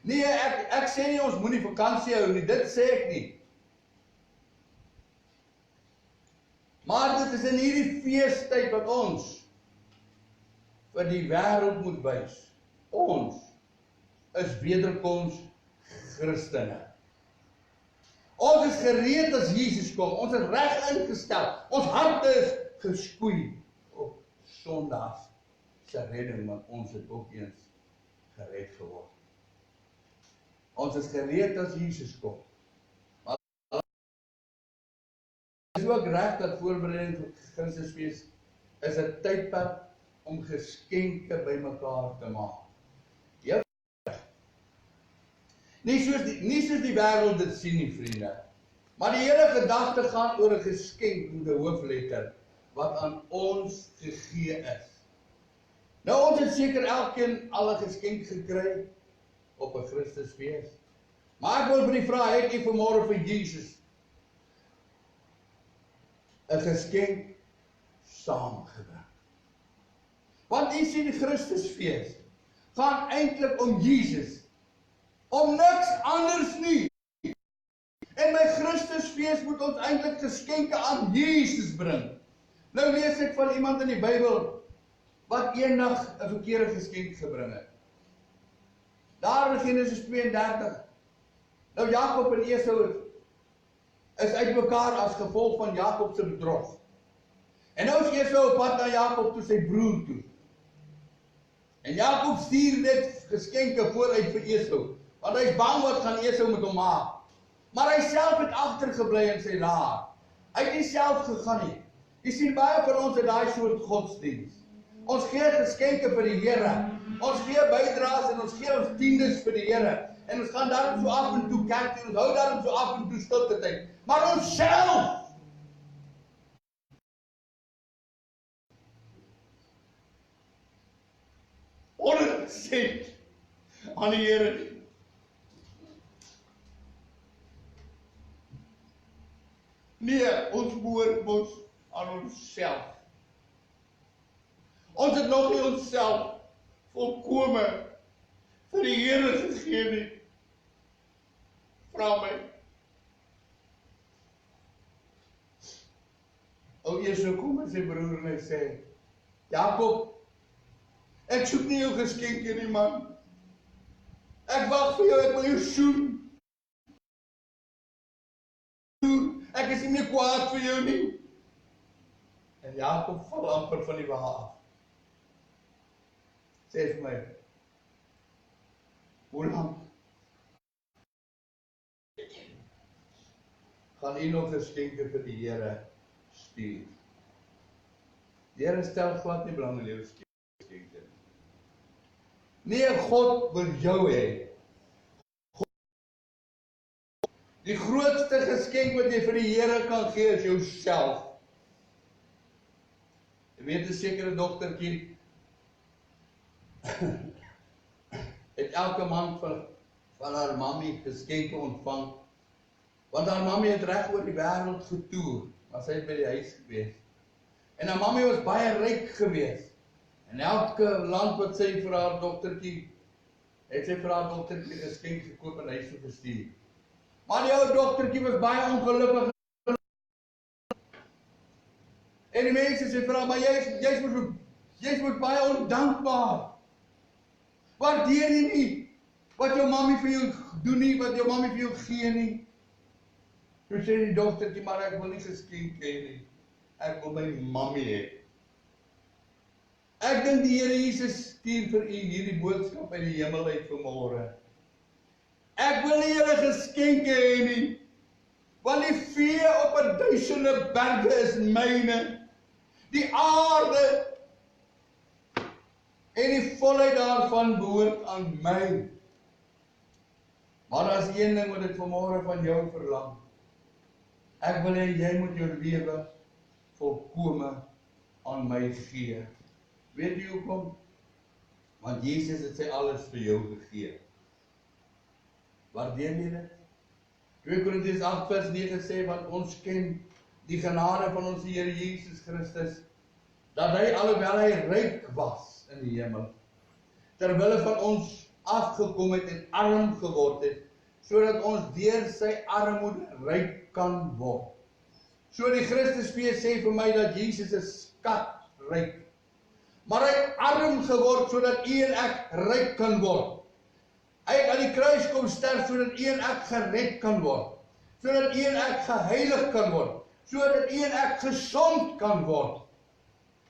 Nee, ek sê nie ons moenie vakansie hou nie, dit sê ek nie. Maar dit is in hierdie feestyd wat ons vir die wêreld moet wys. Ons is wederkoms Christene. Ons is gereed as Jesus kom. Ons is reg ingestel. Ons harte is geskoei op Sondags se redding, want ons het ook eens gered geword. Ons is gereed as Jesus kom. Maar is ook reg dat voorbereiding vir Christusfees is 'n tydperk om geskenke bymekaar te maak. Ja. Nie soos die wêreld dit sien nie, vriende. Maar die hele gedagte gaan oor 'n geskenk met 'n hoofletter wat aan ons gegee is. Nou ons het seker elkeen al 'n geskenk gekry op 'n Christusfees. Maar ek wil vir die vraag, het jy vanmôre vir Jesus 'n geskenk saamgebring? Want jy sien die Christusfees gaan eintlik om Jesus, om niks anders nie. En by Christusfees moet ons eintlik geskenke aan Jesus bring. Nou lees ek van iemand in die Bybel wat eendag 'n verkeerde geskenk gebring het. Daar in Genesis 32. Nou Jakob en Esau is uitmekaar as gevolg van Jakob se bedrog. En nou is Esau op pad na Jakob toe, sy broer toe. En Jakob stuur dit geskenke vooruit vir Esau, want hy is bang wat gaan Esau met hom maak. Maar hy self het agtergebly in sy laar. Hy het nie self gegaan nie. Jy sien, baie van ons het daai soort godsdiens. Ons gee geskenke vir die Here. Ons gee bydraes en ons gee ons tiendes vir die Here. En ons gaan daarom so af en toe kerk en ons hou daarom so af en toe stilte tyd. Maar ons self 100% aan die Here nie. Nee, ons behoort mos aan onsself. Ons het nog nie onsself volkome vir die Here gegee nie. Vra my. Ou Esau kom en sy broer en hy sê, Jakob, ek soek nie jou geskenke nie, man. Ek wag vir jou, ek wil jou soen. Ek is nie meer kwaad vir jou nie. En Jakob val amper van die wa af. Sê vir my, hoe lang gaan u nog geskenke vir die Here stuur? Die Here stel glad nie belang in jou geskenke nie. Nee, God wil jou hê. Die grootste geskenk wat jy vir die Here kan gee is jouself. Jy weet 'n sekere dogtertjie het elke maand van haar mammie geskenke ontvang. Want haar mammie het reg oor die wêreld getoer, maar sy het by die huis gewees. En haar mammie was baie ryk gewees. En elke land wat sy vir haar dogtertjie, het sy vir haar dogtertjie geskenk gekoop en huis toe gestuur. Maar die ou dogtertjie was baie ongelukkig. En die mense sê vir haar, maar jy's mos baie ondankbaar. Waardeer jy nie wat jou mammie vir jou doen nie, wat jou mammie vir jou gee nie? Toe sê die dogtertjie, maar ek wil nie geskenk hê nie. Ek wil my mammie hê. Ek dink die Here Jesus stuur vir u hierdie boodskap uit die hemel uit vanmôre. Ek wil nie julle geskenke hê nie, want die vee op 1000 berge is myne. Die aarde en die volheid daarvan behoort aan my. Maar daar is een ding wat ek vanmôre van jou verlang. Ek wil hê jy moet jou lewe volkome aan my gee. Weet jy hoekom? Want Jesus het sy alles vir jou gegee. Waardeer jy dit? 2 Korintiërs 8 vers 9 sê, want ons ken die genade van ons Here Jesus Christus, dat hy alhoewel hy ryk was in die hemel, terwille van ons afgekom het en arm geword het, sodat ons deur sy armoede ryk kan word. So die Christusfees sê vir my dat Jesus is skatryk, maar hy het arm geword sodat u en ek ryk kan word. Hy het aan die kruis kom sterf sodat u en ek gered kan word, sodat u en ek geheilig kan word, sodat u en ek gesond kan word.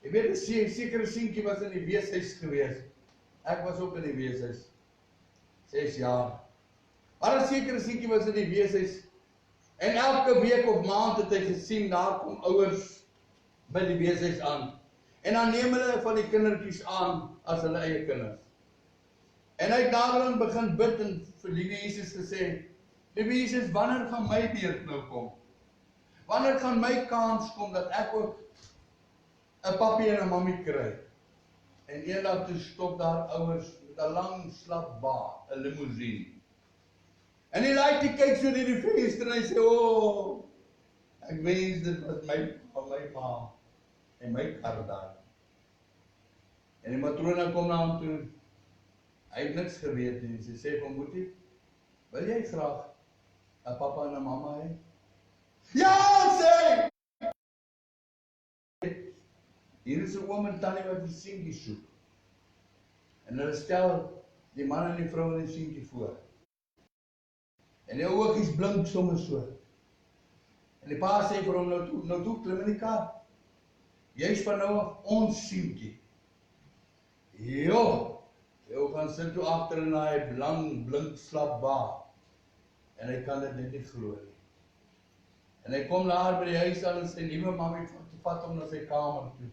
Jy weet, 'n sekere seentjie was in die weeshuis gewees. Ek was ook in die weeshuis, 6 jaar. Maar 'n sekere seentjie was in die weeshuis, en elke week of maand het hy gesien, daar kom ouers by die weeshuis aan. En dan neem hulle van die kindertjies aan as hulle eie kinders. En hy het daarin begin bid en vir liewe Jesus gesê, liewe Jesus, wanneer gaan my beurt nou kom? Wanneer gaan my kans kom dat ek ook 'n pappie en 'n mammie kry? En eendag toe stop daar ouers met 'n lang slap ba, 'n limousine. En die laaitjie kyk so deur die venster en hy sê, "O, ek wens dit was my ma en my kar daar." En die matrone kom na hom toe. Hy het niks geweet nie. Sy sê vir hom, "Boetie, wil jy graag 'n pappa en 'n mamma hê?" "Ja," sê hy. Hier is 'n oom en tannie wat die seentjie soek. En hulle stel die man en die vrou en die seentjie voor. En die oogies blink sommer so. En die pa sê vir hom, nou toe, klim in die kar. Jy's van nou af ons seentjie. Jy gaan sit toe agter in hy lang, blink, slap ba. En hy kan dit net nie glo nie. En hy kom daar by die huis aan en sy liewe mammie vat hom na sy kamer toe.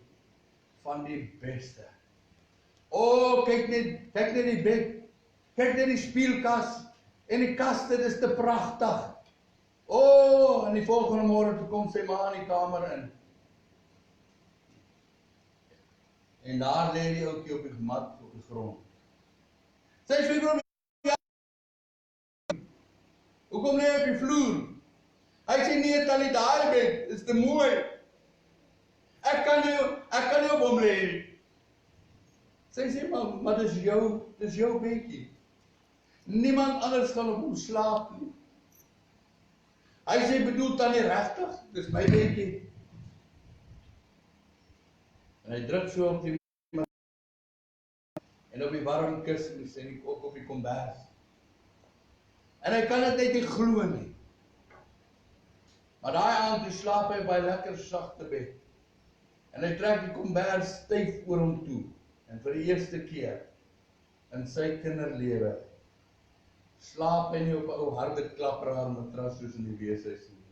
Van die beste. O, kyk net die bed. Kyk net die spieelkas. En die kaste, dit is te pragtig. O, en die volgende môre toe kom sy ma in die kamer in. En daar lê die ouetjie op die mat op die grond. Sy sê vir hom, "Hoekom lê jy op die vloer?" Hy sê, "Nee, tannie, daai bed is te mooi. Ek kan nie op hom lê nie." Sy sê, "Maar dis jou bedjie. Niemand anders gaan op hom slaap nie." Hy sê, "Bedoel tannie regtig? Dis my bedjie." En hy druk so op die en op die warm kussens en ook op die kombers. En hy kan dit net nie glo nie. Maar daai aand toe slaap hy op hy lekker sagte bed. En hy trek die kombers styf oor hom toe. En vir die eerste keer in sy kinderlewe slaap hy nie op 'n ou harde klapraar matras soos in die weeshuis nie.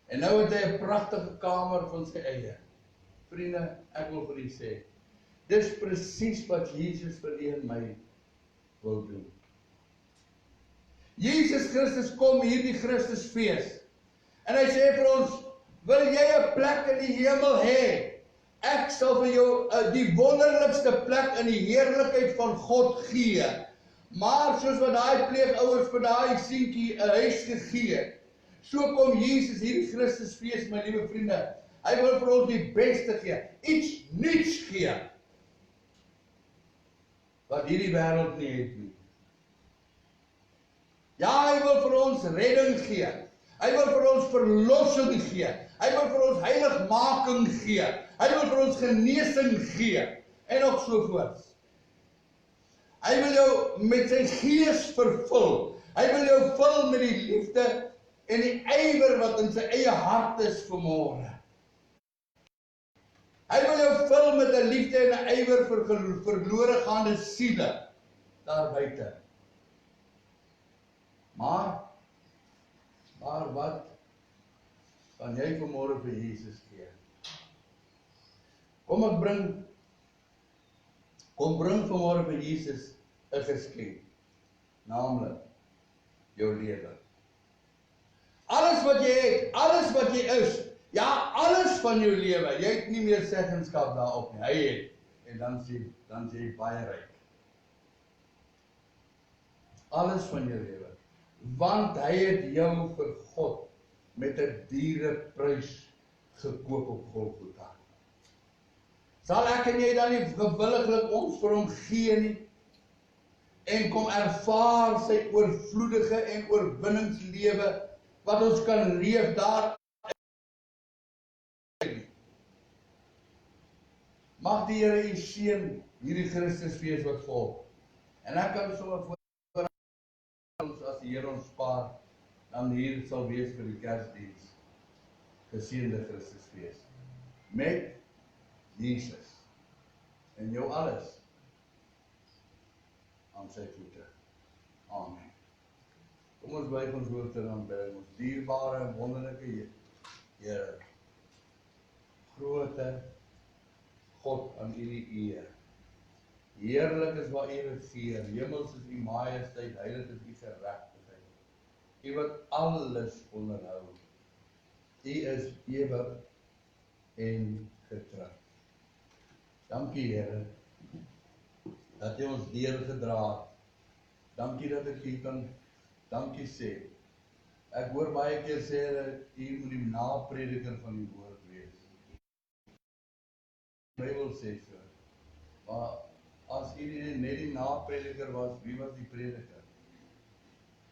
En nou het hy 'n pragtige kamer van sy eie. Vriende, ek wil vir u sê, dis presies wat Jesus vir u en my wil doen. Jesus Christus kom hierdie Christusfees. En hy sê vir ons, wil jy 'n plek in die hemel hê? Ek sal vir jou die wonderlikste plek in die heerlikheid van God gee. Maar soos wat daai pleegouers vir daai seentjie 'n huis gegee het, so kom Jesus hierdie Christusfees, my liewe vriende. Hy wil vir ons die beste gee, iets nuuts gee, wat hierdie wêreld nie het nie. Ja, hy wil vir ons redding gee. Hy wil vir ons verlossing gee. Hy wil vir ons heiligmaking gee. Hy wil vir ons genesing gee. En nog so voorts. Hy wil jou met sy gees vervul. Hy wil jou vul met die liefde en die ywer wat in sy eie hart is vanmôre. Hy wil jou vul met 'n liefde en 'n ywer vir verlore gaande siele daar buite. Maar wat kan jy vanmôre vir Jesus gee? Kom bring vanmôre vir Jesus 'n geskenk, naamlik jou lewe. Alles wat jy het, alles wat jy is, ja, alles van jou lewe, jy het nie meer seggenskap daarop nie, hy het, en dan sê jy baie ryk. Alles van jou lewe, want hy het jou vir God met 'n diereprys gekoop op Golgotha. Sal ek en jy dan nie gewilliglik ons vir hom gee nie, en kom ervaar sy oorvloedige en oorwinningslewe, wat ons kan leef daar. Mag die Here u seën hierdie Christusfees wat volg. En ek kan sommer voor ons, as die Here ons spaar, dan hier sal wees vir die Kersdiens. Geseënde Christusfees. Met Jesus. En jou alles aan sy voete. Amen. Kom ons buig ons hoofde en aanbid ons dierbare en wonderlike Here. Grote God, aan u die eer. Heerlik is wat u regeer, hemels is u majesteit, heilig is u geregtigheid. U wat alles onderhou. U is ewig en getrou. Dankie Here, dat u ons deurgedra het. Dankie dat ek u kan dankie sê. Ek hoor baie keer sê dat u moet die naprediker van die woord wees. Die Bybel sê so. Maar as u net die naprediker was, wie was die prediker?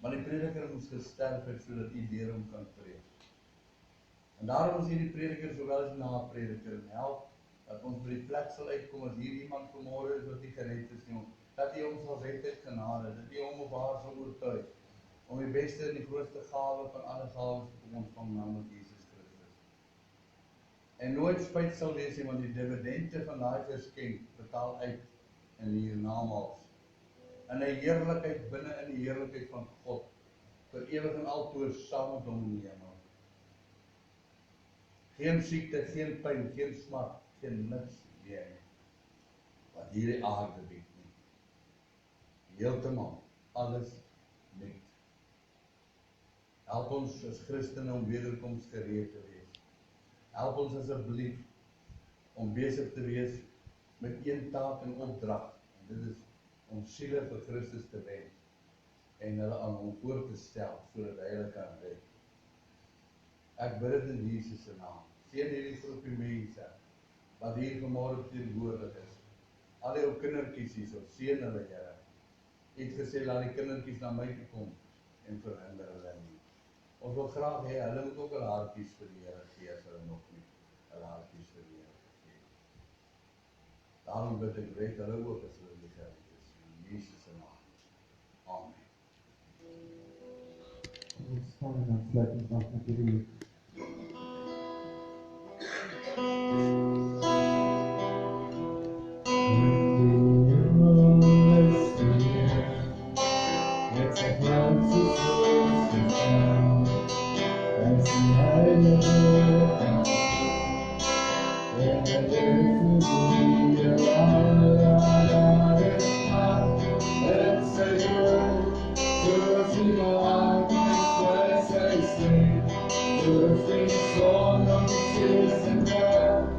Maar die prediker moes gesterf het sodat u deur hom kan preek. En daarom is hier die prediker sowel as die naprediker en help dat ons by die plek sal uitkom as hier iemand vanmôre is wat nie gered is nie, dat u hom sal red uit genade, dat u hom of haar sal oortuig om die beste en die grootste gawe van alle gawes te ontvang, namelijk Jesus Christus. En nooit spyt sal wees nie, want die dividende van daai geskenk betaal uit in die hiernamaals. In die heerlikheid, binne in die heerlikheid van God, vir ewig en altoos saam met hom in die hemel. Geen siekte, geen pyn, geen smart, geen niks meer wat hierdie aarde bied nie. Heeltemal, alles net. Help ons as Christene om wederkoms gereed te wees. Help ons asseblief om besig te wees met een taak en opdrag. En dit is om siele vir Christus te wen en hulle aan hom voor te stel, sodat hy hulle kan red. Ek bid dit in Jesus se naam. Seën hierdie groepie mense wat hier vanmôre teenwoordig is. Al die ou kindertjies hier, so seën hulle Here. U het gesê laat die kindertjies na my toe kom en verhinder hulle nie. Ons wil graag hê hulle moet ook hulle hartjies vir die Here gee as hulle nog nie hulle hartjies vir die Here gegee het. Daarom bid ek red hulle ook as hulle nie gered is. In Jesus se naam. Amen. Ons staan en dan sluit ons af met hierdie lied. Song of the tears and love.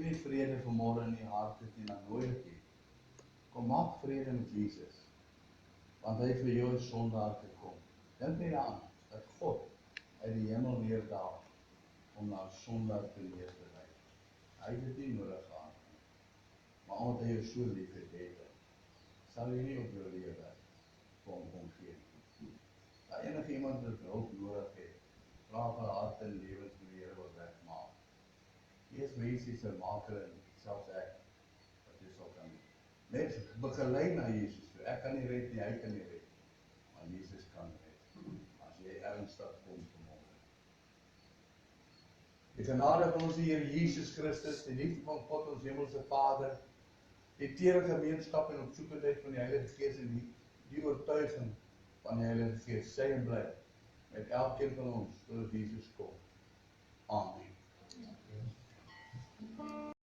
nie vrede vanmorgen in die hart het nie, dan nooit nie. Kom maak vrede met Jesus. Want hy het vir jou 'n sondaar gekom. Dink nie daaraan, dat God uit die hemel neerdaal om na 'n sondaar te leer te ry. Hy het dit nie nodig gehad nie. Maar omdat hy jou so lief het, sal hy nie op jou lewe vir hom omgee nie. As enige iemand wat hulp nodig het, vra vir hart en lewens met die Here wil wegmaak. Hier is mense se maker en selfs ek, wat jy sal kan net begelei na Jesus toe. Ek kan nie red nie, hy kan nie red. Maar Jesus kan red. As jy ernstig kom vanmorgen. Die genade van ons Here Jesus Christus, die liefde van God ons hemelse Vader, die tere gemeenskap en opsoekendheid van die Heilige Gees en die oortuiging van die Heilige Gees, sy en bly met elkeen van ons, totdat Jesus kom. Amen.